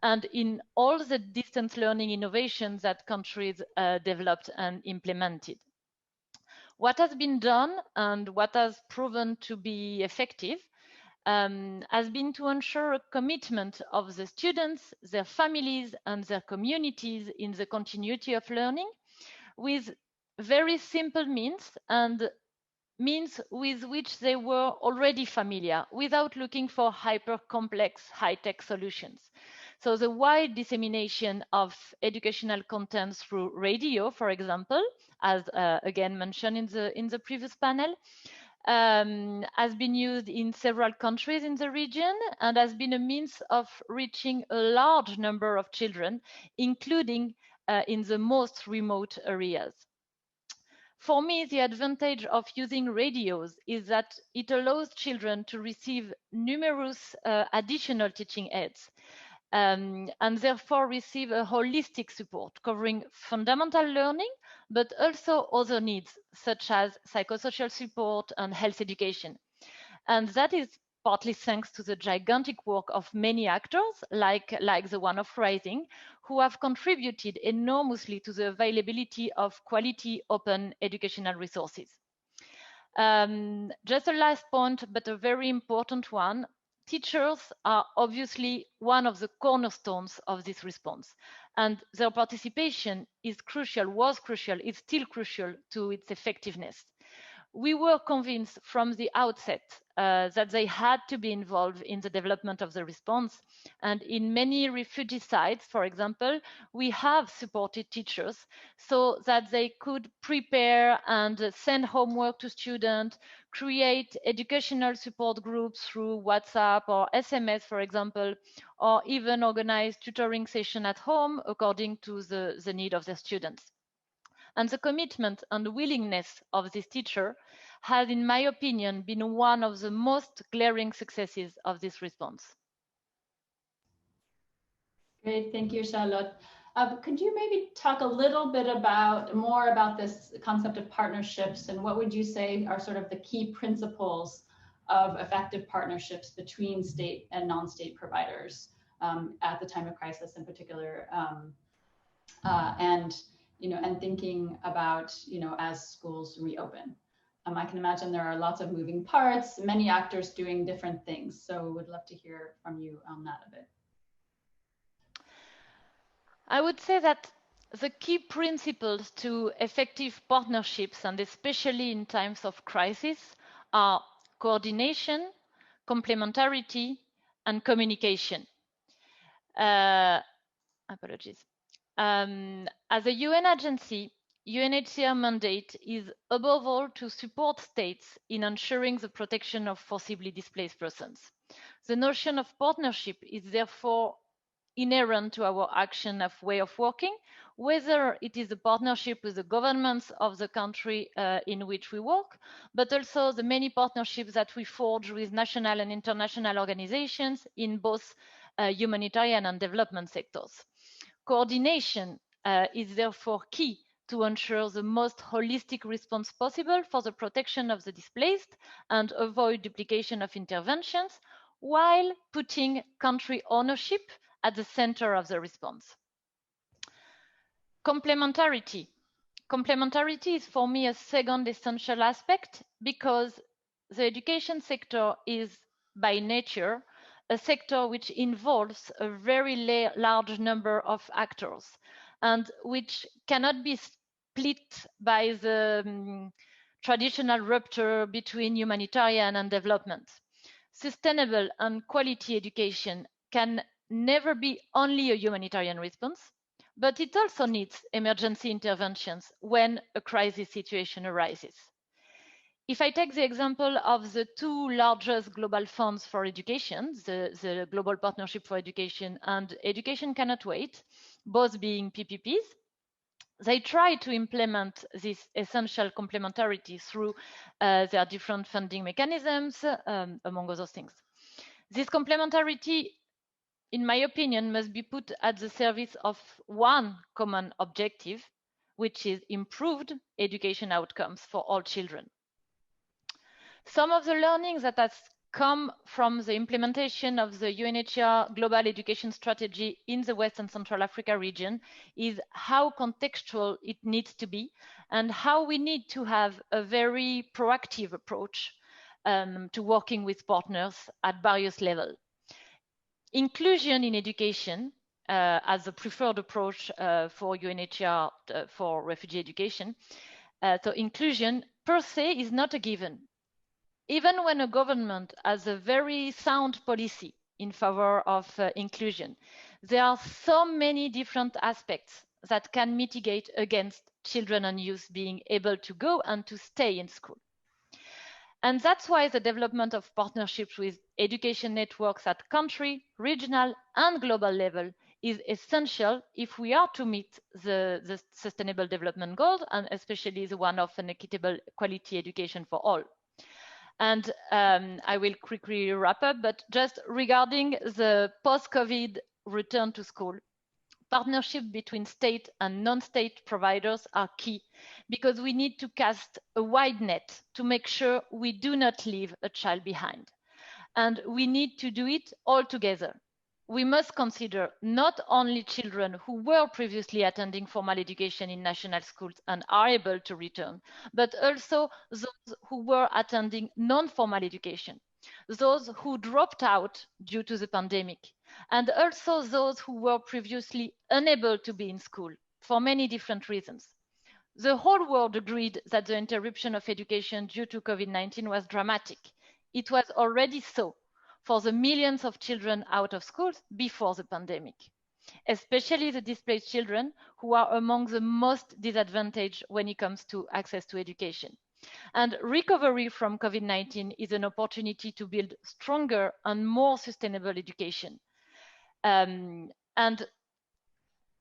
and in all the distance learning innovations that countries developed and implemented. What has been done and what has proven to be effective has been to ensure a commitment of the students, their families, and their communities in the continuity of learning with very simple means and means with which they were already familiar without looking for hyper-complex high-tech solutions. So the wide dissemination of educational content through radio, for example, as again mentioned in the previous panel, has been used in several countries in the region and has been a means of reaching a large number of children, including in the most remote areas. For me, the advantage of using radios is that it allows children to receive numerous additional teaching aids and therefore receive a holistic support covering fundamental learning, but also other needs such as psychosocial support and health education. And that is partly thanks to the gigantic work of many actors, like the one of Rising, who have contributed enormously to the availability of quality open educational resources. Just a last point, but a very important one. Teachers are obviously one of the cornerstones of this response, and their participation is still crucial to its effectiveness. We were convinced from the outset that they had to be involved in the development of the response. And in many refugee sites, for example, we have supported teachers so that they could prepare and send homework to students, create educational support groups through WhatsApp or SMS, for example, or even organize tutoring sessions at home according to the need of their students. And the commitment and willingness of this teacher has, in my opinion, been one of the most glaring successes of this response. Great, thank you, Charlotte. Could you maybe talk a little bit more about this concept of partnerships, and what would you say are sort of the key principles of effective partnerships between state and non-state providers at the time of crisis in particular, and and thinking about, as schools reopen. I can imagine there are lots of moving parts, many actors doing different things. So would love to hear from you on that a bit. I would say that the key principles to effective partnerships, and especially in times of crisis, are coordination, complementarity, and communication. Apologies. As a UN agency, UNHCR mandate is above all to support states in ensuring the protection of forcibly displaced persons. The notion of partnership is therefore inherent to our action of way of working, whether it is a partnership with the governments of the country in which we work, but also the many partnerships that we forge with national and international organizations in both humanitarian and development sectors. Coordination is therefore key to ensure the most holistic response possible for the protection of the displaced and avoid duplication of interventions, while putting country ownership at the center of the response. Complementarity. Complementarity is for me a second essential aspect because the education sector is by nature a sector which involves a very large number of actors and which cannot be split by the traditional rupture between humanitarian and development. Sustainable and quality education can never be only a humanitarian response, but it also needs emergency interventions when a crisis situation arises. If I take the example of the two largest global funds for education, the Global Partnership for Education and Education Cannot Wait, both being PPPs, they try to implement this essential complementarity through their different funding mechanisms, among other things. This complementarity, in my opinion, must be put at the service of one common objective, which is improved education outcomes for all children. Some of the learnings that has come from the implementation of the UNHCR Global Education Strategy in the West and Central Africa region is how contextual it needs to be and how we need to have a very proactive approach to working with partners at various levels. Inclusion in education as a preferred approach for UNHCR for refugee education. So inclusion per se is not a given. Even when a government has a very sound policy in favor of inclusion, there are so many different aspects that can mitigate against children and youth being able to go and to stay in school. And that's why the development of partnerships with education networks at country, regional, and global level is essential if we are to meet the Sustainable Development Goals, and especially the one of an equitable quality education for all. And I will quickly wrap up, but just regarding the post-COVID return to school, partnership between state and non-state providers are key because we need to cast a wide net to make sure we do not leave a child behind. And we need to do it all together. We must consider not only children who were previously attending formal education in national schools and are able to return, but also those who were attending non-formal education, those who dropped out due to the pandemic, and also those who were previously unable to be in school for many different reasons. The whole world agreed that the interruption of education due to COVID-19 was dramatic. It was already so for the millions of children out of schools before the pandemic, especially the displaced children who are among the most disadvantaged when it comes to access to education. And recovery from COVID-19 is an opportunity to build stronger and more sustainable education and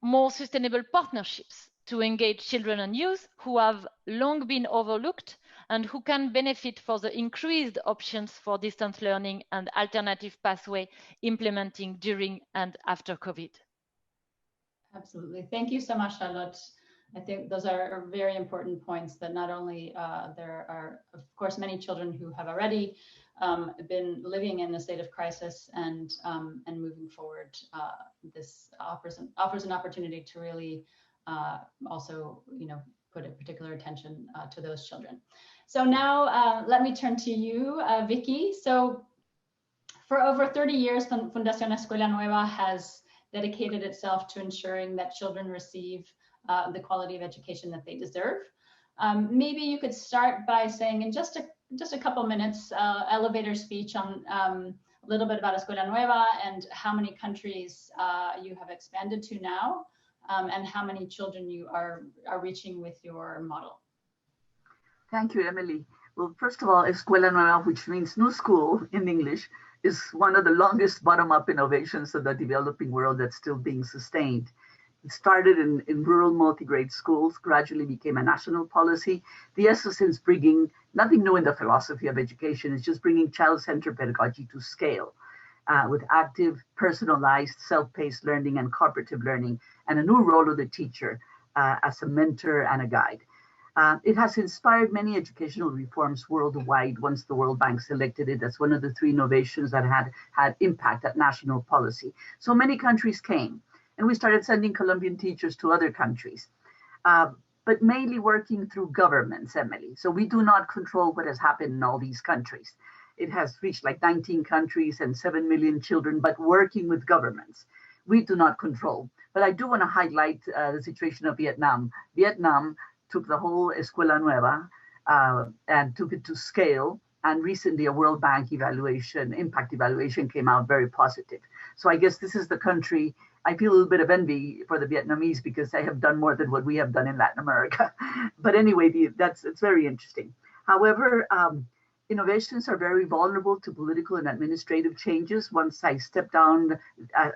more sustainable partnerships to engage children and youth who have long been overlooked and who can benefit for the increased options for distance learning and alternative pathway implementing during and after COVID. Absolutely. Thank you so much, Charlotte. I think those are very important points that not only there are, of course, many children who have already been living in a state of crisis and moving forward, this offers an opportunity to really also, put a particular attention to those children. So now let me turn to you, Vicky. So for over 30 years, Fundación Escuela Nueva has dedicated itself to ensuring that children receive the quality of education that they deserve. Maybe you could start by saying in just a couple minutes, elevator speech on a little bit about Escuela Nueva and how many countries you have expanded to now, and how many children you are reaching with your model. Thank you, Emily. Well, first of all, Escuela Nueva, which means new school in English, is one of the longest bottom-up innovations of the developing world that's still being sustained. It started in rural multi-grade schools, gradually became a national policy. The essence is bringing nothing new in the philosophy of education. It's just bringing child-centered pedagogy to scale with active, personalized, self-paced learning and cooperative learning, and a new role of the teacher as a mentor and a guide. It has inspired many educational reforms worldwide once the World Bank selected it as one of the 3 innovations that had impact at national policy. So many countries came, and we started sending Colombian teachers to other countries, but mainly working through governments, Emily. So we do not control what has happened in all these countries. It has reached like 19 countries and 7 million children, but working with governments. We do not control. But I do want to highlight the situation of Vietnam. Vietnam took the whole Escuela Nueva and took it to scale. And recently a World Bank evaluation, impact evaluation came out very positive. So I guess this is the country, I feel a little bit of envy for the Vietnamese because they have done more than what we have done in Latin America. But anyway, it's very interesting. However, innovations are very vulnerable to political and administrative changes. Once I stepped down,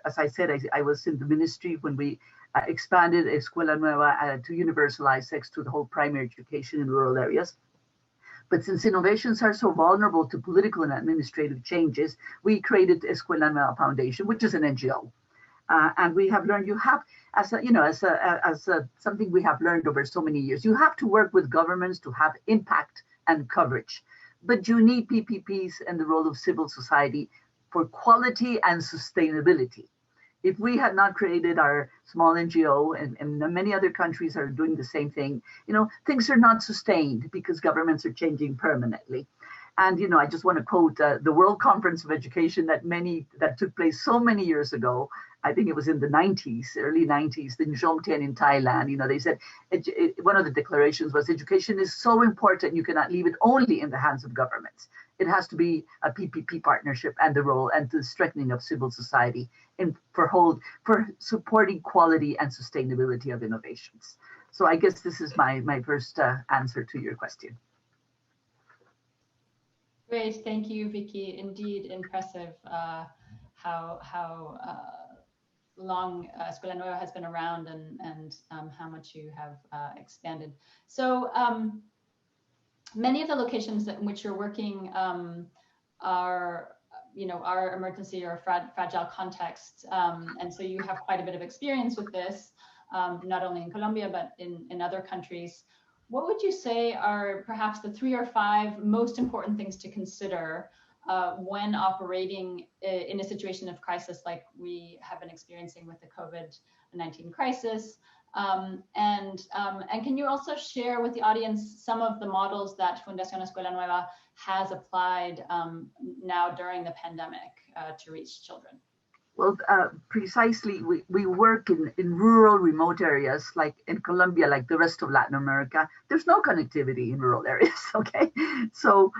as I said, I was in the ministry when we expanded Escuela Nueva to universalize sex to the whole primary education in rural areas. But since innovations are so vulnerable to political and administrative changes, we created Escuela Nueva Foundation, which is an NGO. And we have learned something we have learned over so many years. You have to work with governments to have impact and coverage, but you need PPPs and the role of civil society for quality and sustainability. If we had not created our small NGO, and many other countries are doing the same thing, things are not sustained because governments are changing permanently. And, I just want to quote the World Conference of Education that took place so many years ago. I think it was in the 90s, early 90s, in Jomtien in Thailand. They said, one of the declarations was, education is so important, you cannot leave it only in the hands of governments. It has to be a PPP partnership and the role and the strengthening of civil society for supporting quality and sustainability of innovations. So I guess this is my first answer to your question. Great, thank you, Vicky. Indeed, impressive how long Escuela Nueva has been around and how much you have expanded. So many of the locations in which you're working are emergency or fragile contexts, and so you have quite a bit of experience with this, not only in Colombia but in other countries. What would you say are perhaps the 3 or 5 most important things to consider when operating in a situation of crisis like we have been experiencing with the COVID-19 crisis? And can you also share with the audience some of the models that Fundación Escuela Nueva has applied now during the pandemic to reach children? Well, precisely, we work in rural, remote areas, like in Colombia, like the rest of Latin America. There's no connectivity in rural areas, okay? So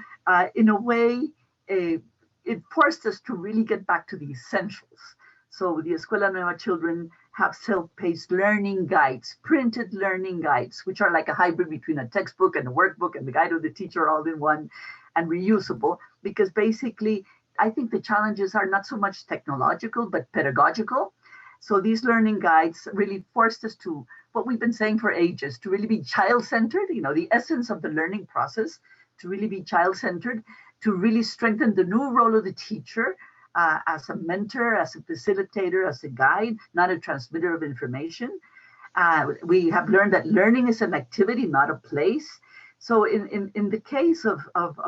in a way, it forced us to really get back to the essentials. So the Escuela Nueva children have self-paced learning guides, printed learning guides, which are like a hybrid between a textbook and a workbook and the guide of the teacher all in one, and reusable, because basically, I think the challenges are not so much technological, but pedagogical. So these learning guides really forced us to, what we've been saying for ages, to really be child-centered, the essence of the learning process, to really be child-centered, to really strengthen the new role of the teacher as a mentor, as a facilitator, as a guide, not a transmitter of information. We have learned that learning is an activity, not a place. So in the case of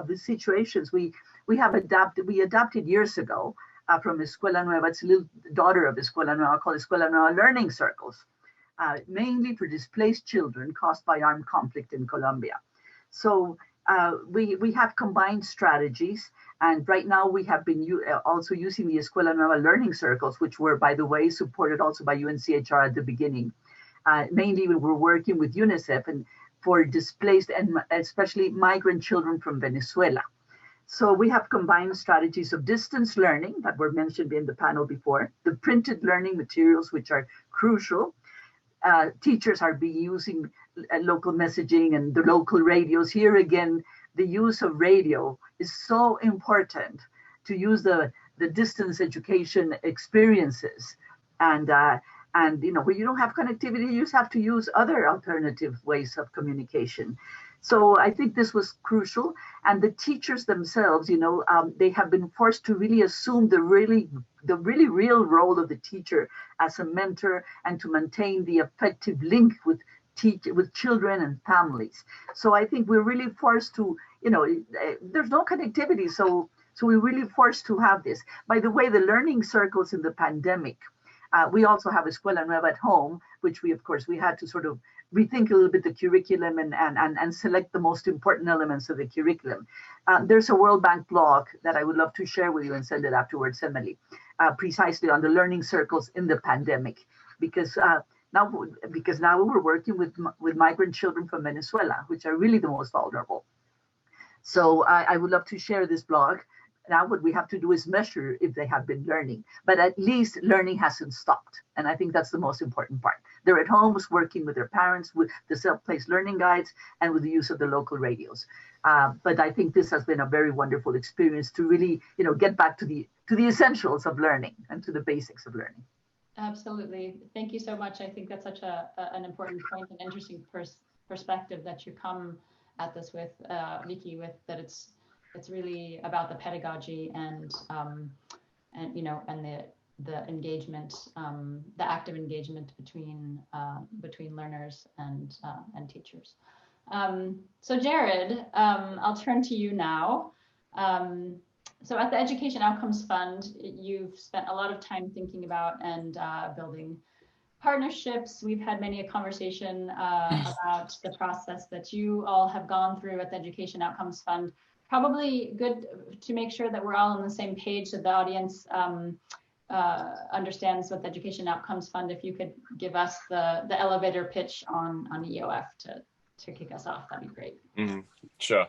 the situations, we adapted years ago from Escuela Nueva. It's a little daughter of Escuela Nueva called Escuela Nueva Learning Circles. mainly for displaced children caused by armed conflict in Colombia. So we have combined strategies, and right now we have been also using the Escuela Nueva learning circles, which were, by the way, supported also by UNCHR at the beginning. Mainly we were working with UNICEF and for displaced and especially migrant children from Venezuela. So we have combined strategies of distance learning that were mentioned in the panel before, the printed learning materials, which are crucial. Teachers are using local messaging and the local radios. Here again, the use of radio is so important to use the distance education experiences. And where you don't have connectivity, you just have to use other alternative ways of communication. So I think this was crucial. And the teachers themselves, they have been forced to really assume the really real role of the teacher as a mentor and to maintain the effective link with children and families. So I think we're really forced to, there's no connectivity. So we're really forced to have this. By the way, the learning circles in the pandemic, we also have Escuela Nueva at home, which we had to sort of rethink a little bit the curriculum and select the most important elements of the curriculum. There's a World Bank blog that I would love to share with you and send it afterwards, Emily, precisely on the learning circles in the pandemic, because now we're working with migrant children from Venezuela, which are really the most vulnerable. So I would love to share this blog. Now what we have to do is measure if they have been learning, but at least learning hasn't stopped. And I think that's the most important part. They're at home working with their parents, with the self-paced learning guides, and with the use of the local radios. But I think this has been a very wonderful experience to really, get back to the essentials of learning and to the basics of learning. Absolutely. Thank you so much. I think that's such an important point and interesting perspective that you come at this with, Vicky, with that it's really about the pedagogy and the engagement, the active engagement between learners and teachers. So Jared, I'll turn to you now. So at the Education Outcomes Fund, you've spent a lot of time thinking about and building partnerships. We've had many a conversation about the process that you all have gone through at the Education Outcomes Fund. Probably good to make sure that we're all on the same page so the audience understands what the Education Outcomes Fund. If you could give us the elevator pitch on EOF to kick us off, that'd be great. Sure.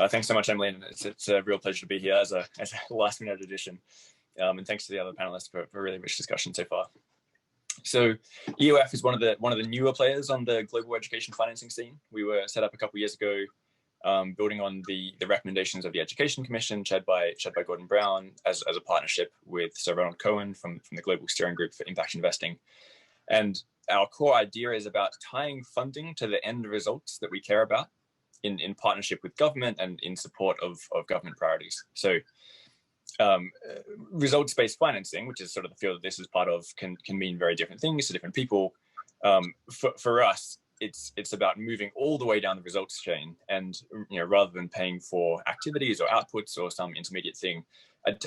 Thanks so much, Emily. And it's a real pleasure to be here as a last minute addition. And thanks to the other panelists for a really rich discussion so far. So EOF is one of the newer players on the global education financing scene. We were set up a couple of years ago, building on the recommendations of the Education Commission, chaired by Gordon Brown, as a partnership with Sir Ronald Cohen from the Global Steering Group for Impact Investing. And our core idea is about tying funding to the end results that we care about in partnership with government and in support of government priorities. So results-based financing, which is sort of the field that this is part of, can mean very different things to different people. For us, it's about moving all the way down the results chain, and rather than paying for activities or outputs or some intermediate thing,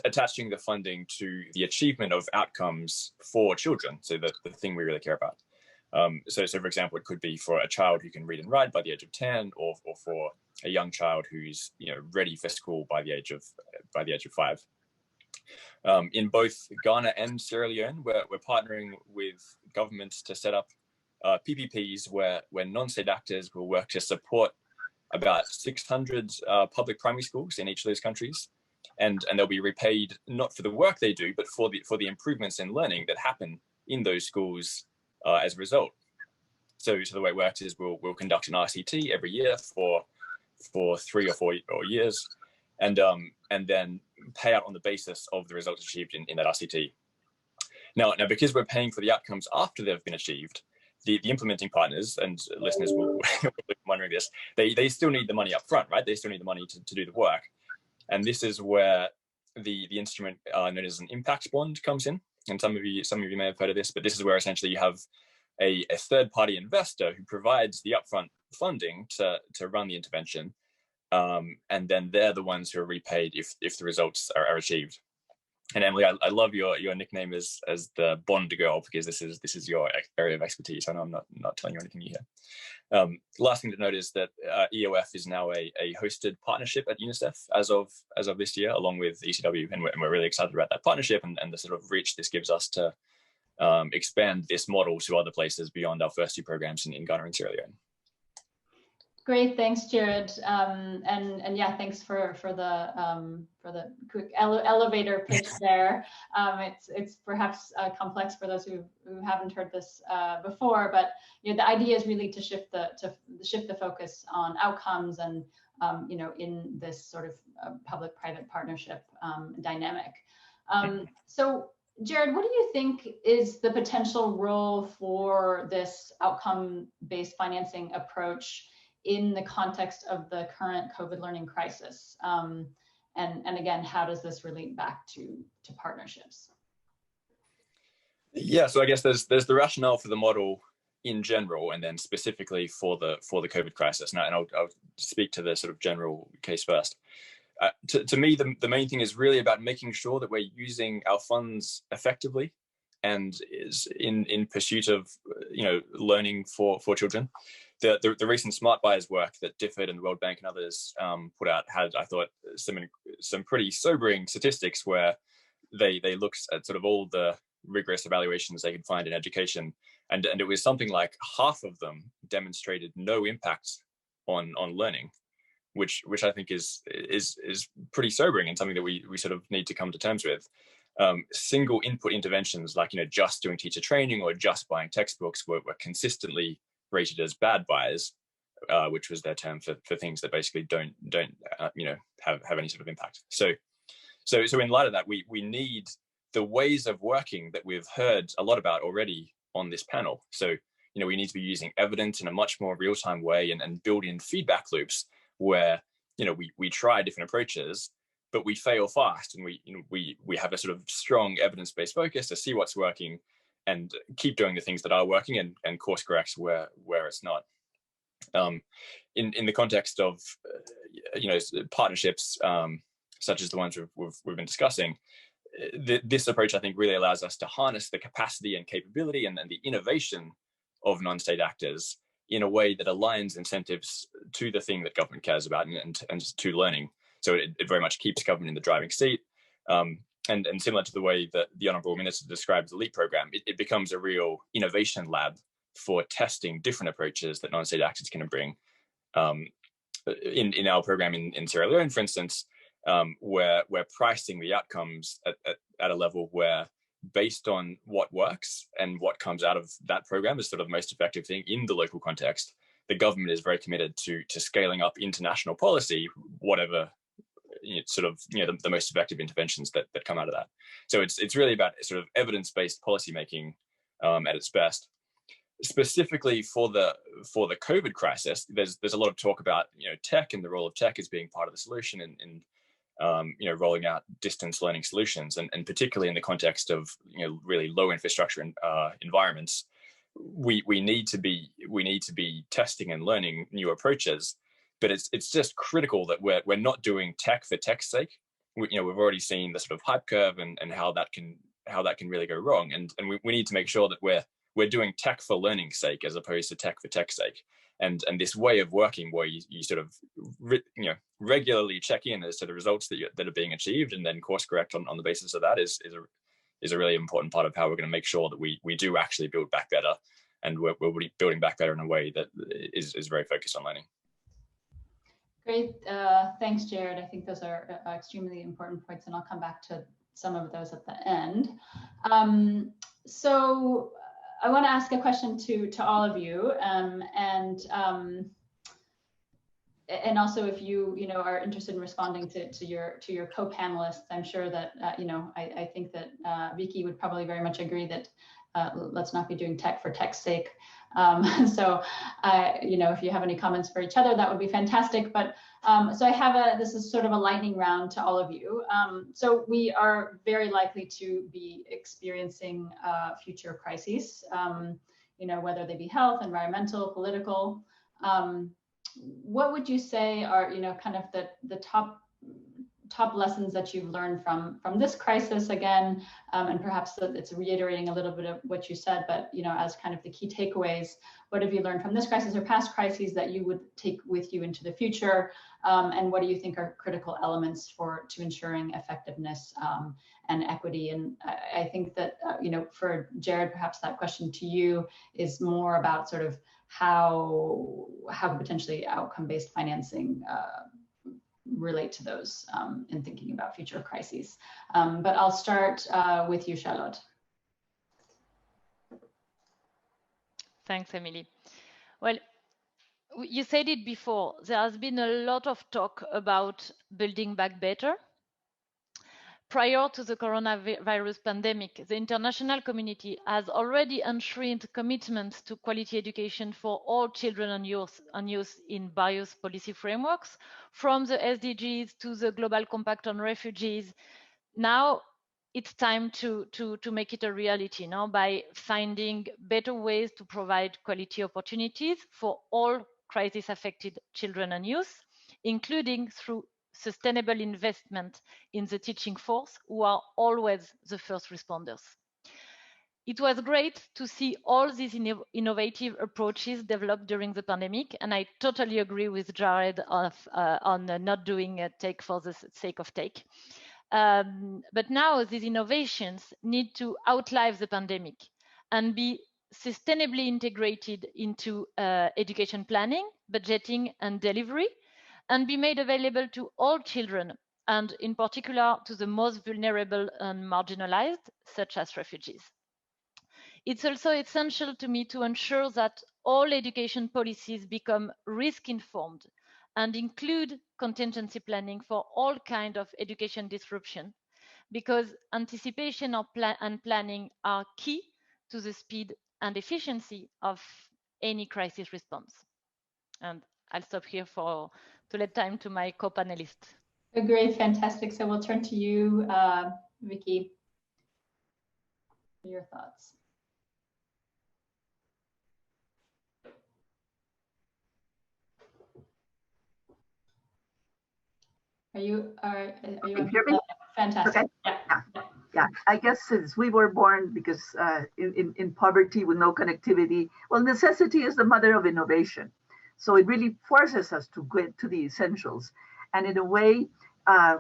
attaching the funding to the achievement of outcomes for children, so the thing we really care about. So for example, it could be for a child who can read and write by the age of 10, or for a young child who's ready for school by the age of 5. In both Ghana and Sierra Leone, we're partnering with governments to set up PPPs where non-state actors will work to support about 600 public primary schools in each of those countries, and they'll be repaid not for the work they do, but for the improvements in learning that happen in those schools as a result. So the way it works is we'll conduct an RCT every year for 3 or 4 years, and then pay out on the basis of the results achieved in that RCT. Now, because we're paying for the outcomes after they've been achieved, the implementing partners, and listeners will be wondering this, they still need the money up front, right? They still need the money to do the work. And this is where the instrument known as an impact bond comes in. And some of you may have heard of this, but this is where essentially you have a third-party investor who provides the upfront funding to run the intervention. And then they're the ones who are repaid if the results are achieved. And Emily, I love your nickname as the Bond girl, because this is your area of expertise. I know I'm not telling you anything new here. Last thing to note is that EOF is now a hosted partnership at UNICEF as of this year, along with ECW, and we're really excited about that partnership and the sort of reach this gives us to expand this model to other places beyond our first two programs in Ghana and Sierra Leone. Great, thanks, Jared, and yeah, thanks for the quick elevator pitch there. It's perhaps complex for those who haven't heard this before, but the idea is really to shift the focus on outcomes and in this sort of public-private partnership dynamic. So, Jared, what do you think is the potential role for this outcome-based financing approach in the context of the current COVID learning crisis? And again, how does this relate back to partnerships? Yeah, so I guess there's the rationale for the model in general, and then specifically for the COVID crisis. Now, and I'll speak to the sort of general case first. To me, the main thing is really about making sure that we're using our funds effectively and is in pursuit of learning for children. The recent Smart Buyers work that DFID and the World Bank and others put out had, I thought, some pretty sobering statistics where they looked at sort of all the rigorous evaluations they could find in education, and it was something like half of them demonstrated no impact on learning, which I think is pretty sobering and something that we sort of need to come to terms with. Single input interventions like just doing teacher training or just buying textbooks were consistently rated as bad buys, which was their term for things that basically don't have any sort of impact. So in light of that, we need the ways of working that we've heard a lot about already on this panel. So we need to be using evidence in a much more real-time way and build in feedback loops where we try different approaches, but we fail fast, and we have a sort of strong evidence-based focus to see what's working and keep doing the things that are working and course correct where it's not. In the context of partnerships such as the ones we've been discussing, this approach I think really allows us to harness the capacity and capability and the innovation of non-state actors in a way that aligns incentives to the thing that government cares about and to learning. So it very much keeps government in the driving seat. And similar to the way that the Honourable Minister describes the LEAP program, it becomes a real innovation lab for testing different approaches that non-state actors can bring. In our program in Sierra Leone, for instance, we're pricing the outcomes at a level where, based on what works and what comes out of that program is sort of the most effective thing in the local context, the government is very committed to scaling up international policy, whatever the most effective interventions that come out of that. So it's really about sort of evidence-based policymaking at its best. Specifically for the COVID crisis, there's a lot of talk about tech and the role of tech as being part of the solution in rolling out distance learning solutions, and particularly in the context of really low infrastructure environments, we need to be testing and learning new approaches. But it's just critical that we're not doing tech for tech's sake. We've already seen the sort of hype curve and how that can really go wrong, and we need to make sure that we're doing tech for learning's sake as opposed to tech for tech's sake. And this way of working where you sort of regularly check in as to the results that are being achieved and then course correct on the basis of that is a really important part of how we're going to make sure that we do actually build back better, and we're building back better in a way that is very focused on learning. Great, thanks, Jared. I think those are extremely important points, and I'll come back to some of those at the end. So I want to ask a question to all of you, and also if you are interested in responding to your co-panelists. I'm sure that I think that Vicky would probably very much agree that let's not be doing tech for tech's sake. So if you have any comments for each other, that would be fantastic. But so this is sort of a lightning round to all of you. So we are very likely to be experiencing future crises, whether they be health, environmental, political. What would you say are kind of the top top lessons that you've learned from this crisis again, and perhaps it's reiterating a little bit of what you said, but as kind of the key takeaways, what have you learned from this crisis or past crises that you would take with you into the future, and what do you think are critical elements to ensuring effectiveness and equity? And I think that for Jared, perhaps that question to you is more about sort of how potentially outcome-based financing relate to those in thinking about future crises. But I'll start with you, Charlotte. Thanks, Emily. Well, you said it before, there has been a lot of talk about building back better. Prior to the coronavirus pandemic, the international community has already enshrined commitments to quality education for all children and youth in various policy frameworks, from the SDGs to the Global Compact on Refugees. Now it's time to make it a reality now by finding better ways to provide quality opportunities for all crisis-affected children and youth, including through sustainable investment in the teaching force, who are always the first responders. It was great to see all these innovative approaches developed during the pandemic, and I totally agree with Jared on not doing a take for the sake of take. But now these innovations need to outlive the pandemic and be sustainably integrated into education planning, budgeting, and delivery, and be made available to all children, and in particular to the most vulnerable and marginalized, such as refugees. It's also essential to me to ensure that all education policies become risk-informed and include contingency planning for all kinds of education disruption, because anticipation and planning are key to the speed and efficiency of any crisis response. And I'll stop here to let time to my co-panelists. Great, fantastic. So we'll turn to you, Vicky, for your thoughts. Are you Can you hear me? Fantastic. Okay. Yeah. I guess since we were born because in poverty with no connectivity, well, necessity is the mother of innovation. So it really forces us to get to the essentials. And in a way,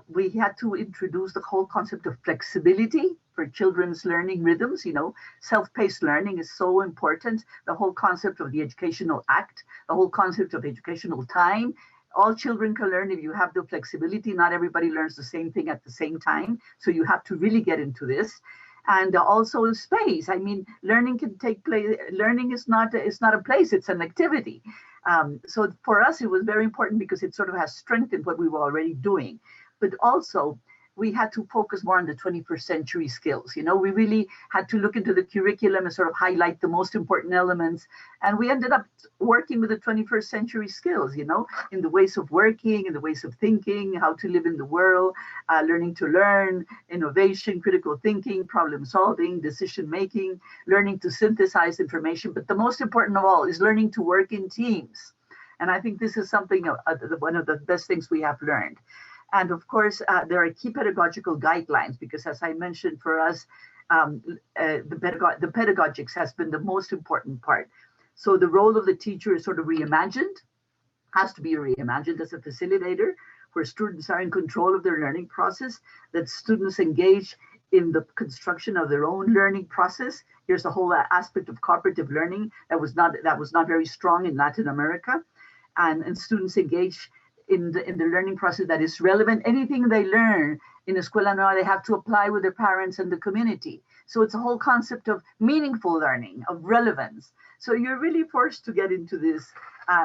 we had to introduce the whole concept of flexibility for children's learning rhythms. Self-paced learning is so important. The whole concept of the educational act, the whole concept of educational time. All children can learn if you have the flexibility. Not everybody learns the same thing at the same time. So you have to really get into this. And also space. I mean, learning can take place. Learning is not a place, it's an activity. So for us, it was very important because it sort of has strengthened what we were already doing. But also, we had to focus more on the 21st century skills. We really had to look into the curriculum and sort of highlight the most important elements. And we ended up working with the 21st century skills, in the ways of working, in the ways of thinking, how to live in the world, learning to learn, innovation, critical thinking, problem solving, decision making, learning to synthesize information. But the most important of all is learning to work in teams. And I think this is something, one of the best things we have learned. And of course, there are key pedagogical guidelines because, as I mentioned, for us, the pedagogics has been the most important part. So the role of the teacher is sort of reimagined, has to be reimagined as a facilitator, where students are in control of their learning process, that students engage in the construction of their own learning process. Here's a whole aspect of cooperative learning that was not very strong in Latin America, and students engage in the learning process that is relevant. Anything they learn in Escuela Nueva, they have to apply with their parents and the community. So it's a whole concept of meaningful learning, of relevance. So you're really forced to get into this,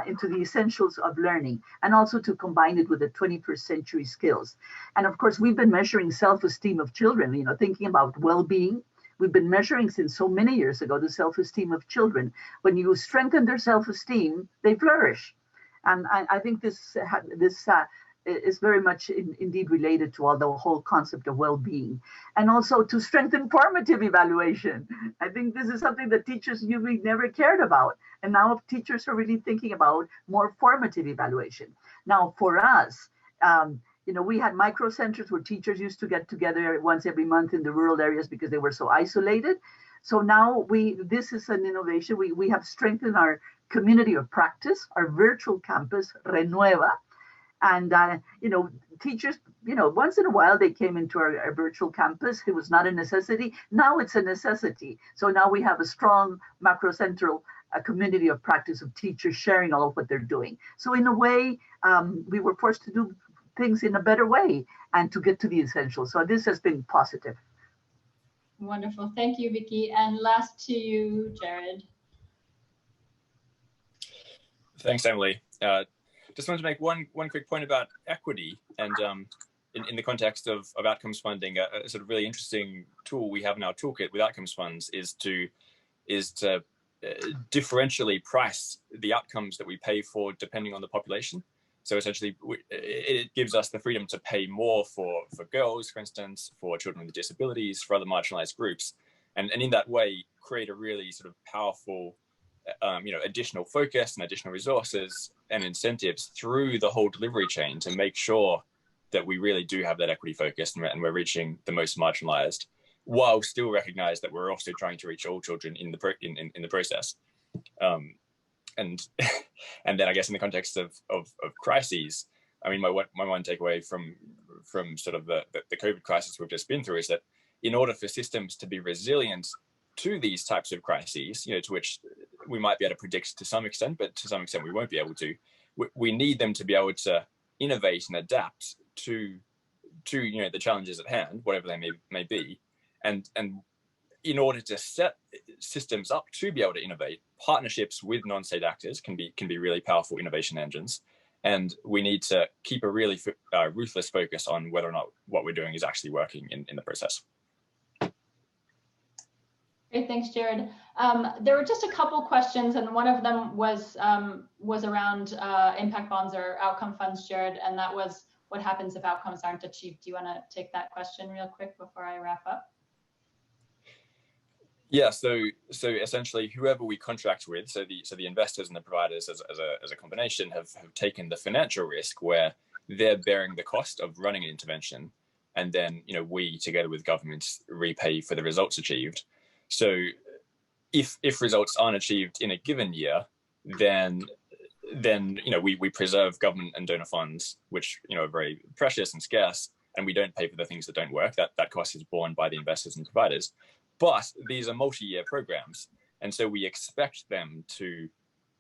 into the essentials of learning, and also to combine it with the 21st century skills. And of course, we've been measuring self-esteem of children, thinking about well-being. We've been measuring since so many years ago the self-esteem of children. When you strengthen their self-esteem, they flourish. And I think this is very much indeed related to the whole concept of well-being, and also to strengthen formative evaluation. I think this is something that teachers usually never cared about. And now teachers are really thinking about more formative evaluation. Now, for us, we had micro centers where teachers used to get together once every month in the rural areas because they were so isolated. So now this is an innovation. We have strengthened our community of practice, our virtual campus, Renueva. And, teachers, once in a while they came into our virtual campus. It was not a necessity. Now it's a necessity. So now we have a strong macrocentral community of practice of teachers sharing all of what they're doing. So in a way, we were forced to do things in a better way and to get to the essentials. So this has been positive. Wonderful. Thank you, Vicky. And last to you, Jared. Thanks, Emily. Just wanted to make one quick point about equity, and in the context of outcomes funding, a sort of really interesting tool we have in our toolkit with outcomes funds is to differentially price the outcomes that we pay for depending on the population. So essentially, it gives us the freedom to pay more for girls, for instance, for children with disabilities, for other marginalized groups, and in that way create a really sort of powerful additional focus and additional resources and incentives through the whole delivery chain to make sure that we really do have that equity focus and we're reaching the most marginalized, while still recognize that we're also trying to reach all children in the process. And then I guess in the context of crises, I mean, my one takeaway from sort of the COVID crisis we've just been through is that in order for systems to be resilient to these types of crises, to which we might be able to predict to some extent, but to some extent we won't be able to, we need them to be able to innovate and adapt to the challenges at hand, whatever they may be, and in order to set systems up to be able to innovate, partnerships with non-state actors can be really powerful innovation engines, and we need to keep a really ruthless focus on whether or not what we're doing is actually working in the process. Great, thanks, Jared. There were just a couple questions, and one of them was around impact bonds or outcome funds, Jared, and that was what happens if outcomes aren't achieved. Do you want to take that question real quick before I wrap up? Yeah, so essentially, whoever we contract with, so the investors and the providers as a combination have taken the financial risk where they're bearing the cost of running an intervention, and then we together with governments repay for the results achieved. So if results aren't achieved in a given year, then we preserve government and donor funds, which are very precious and scarce, and we don't pay for the things that don't work. That cost is borne by the investors and providers. But these are multi-year programs, and so we expect them to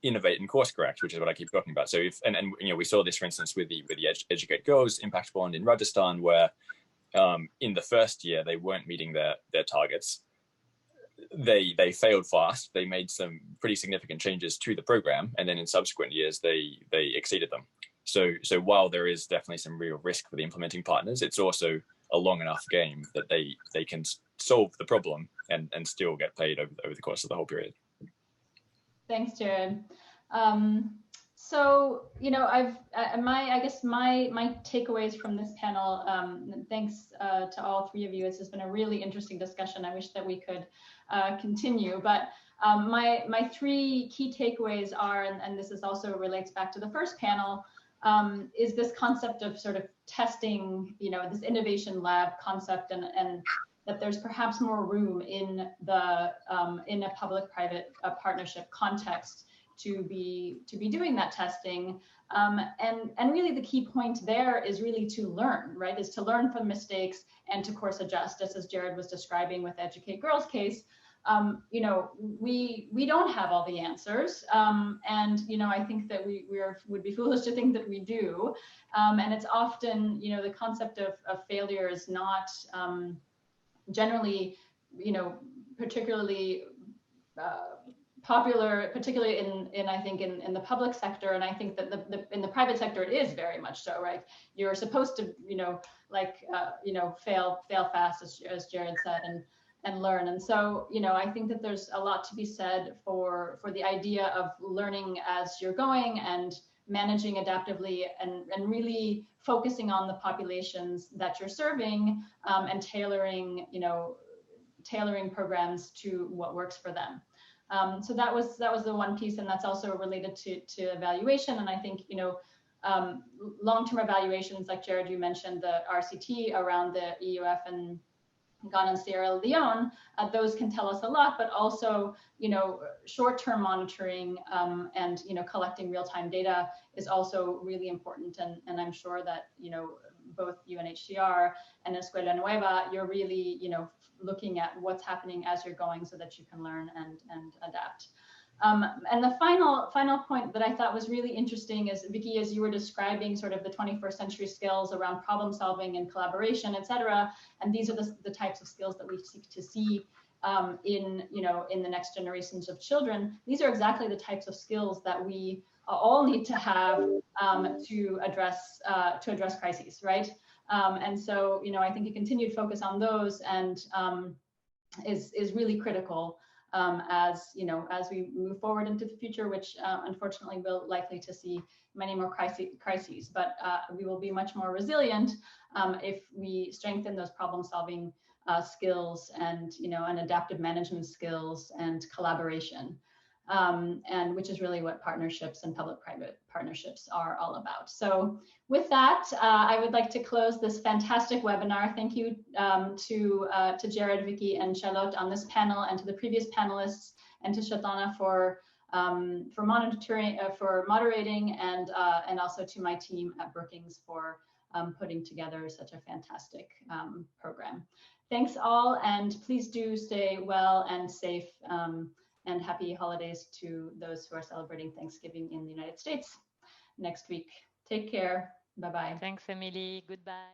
innovate and course correct, which is what I keep talking about. So we saw this, for instance, with the Educate Girls impact bond in Rajasthan, where in the first year they weren't meeting their targets. They failed fast. They made some pretty significant changes to the program, and then in subsequent years they exceeded them. So while there is definitely some real risk for the implementing partners, it's also a long enough game that they can solve the problem and still get paid over the course of the whole period. Thanks, Jared. So I guess my takeaways from this panel. Thanks to all three of you. This has been a really interesting discussion. I wish that we could continue, but my three key takeaways are, and this is also relates back to the first panel, is this concept of sort of testing, this innovation lab concept, and that there's perhaps more room in a public-private partnership context to be doing that testing, and really the key point there is really to learn, right? Is to learn from mistakes and to course adjust, just as Jared was describing with Educate Girls case. We don't have all the answers, and I think that we would be foolish to think that we do, and it's often the concept of failure is not generally particularly popular, particularly in I think in the public sector, and I think that in the private sector it is very much so, right? You're supposed to fail fast, as Jared said, and learn. And so I think that there's a lot to be said for the idea of learning as you're going and managing adaptively and really focusing on the populations that you're serving, and tailoring programs to what works for them. So that was the one piece, and that's also related to evaluation. And I think long-term evaluations, like Jared, you mentioned the RCT around the EUF and Ghana and Sierra Leone, those can tell us a lot, but also, short-term monitoring and, collecting real-time data is also really important. And I'm sure that, both UNHCR and Escuela Nueva, you're really, looking at what's happening as you're going so that you can learn and adapt. And the final point that I thought was really interesting is, Vicky, as you were describing sort of the 21st century skills around problem solving and collaboration, et cetera, and these are the types of skills that we seek to see in the next generations of children. These are exactly the types of skills that we all need to have to address crises, right? And so, I think a continued focus on those and is really critical. As we move forward into the future, which unfortunately we'll likely to see many more crises, but we will be much more resilient if we strengthen those problem-solving skills and and adaptive management skills and collaboration, and which is really what partnerships and public-private partnerships are all about. So with that, I would like to close this fantastic webinar. Thank you to Jared, Vicky, and Charlotte on this panel, and to the previous panelists, and to Shatana for monitoring, for moderating, and also to my team at Brookings for putting together such a fantastic program. Thanks all, and please do stay well and safe, and happy holidays to those who are celebrating Thanksgiving in the United States next week. Take care. Bye-bye. Thanks, Emily. Goodbye.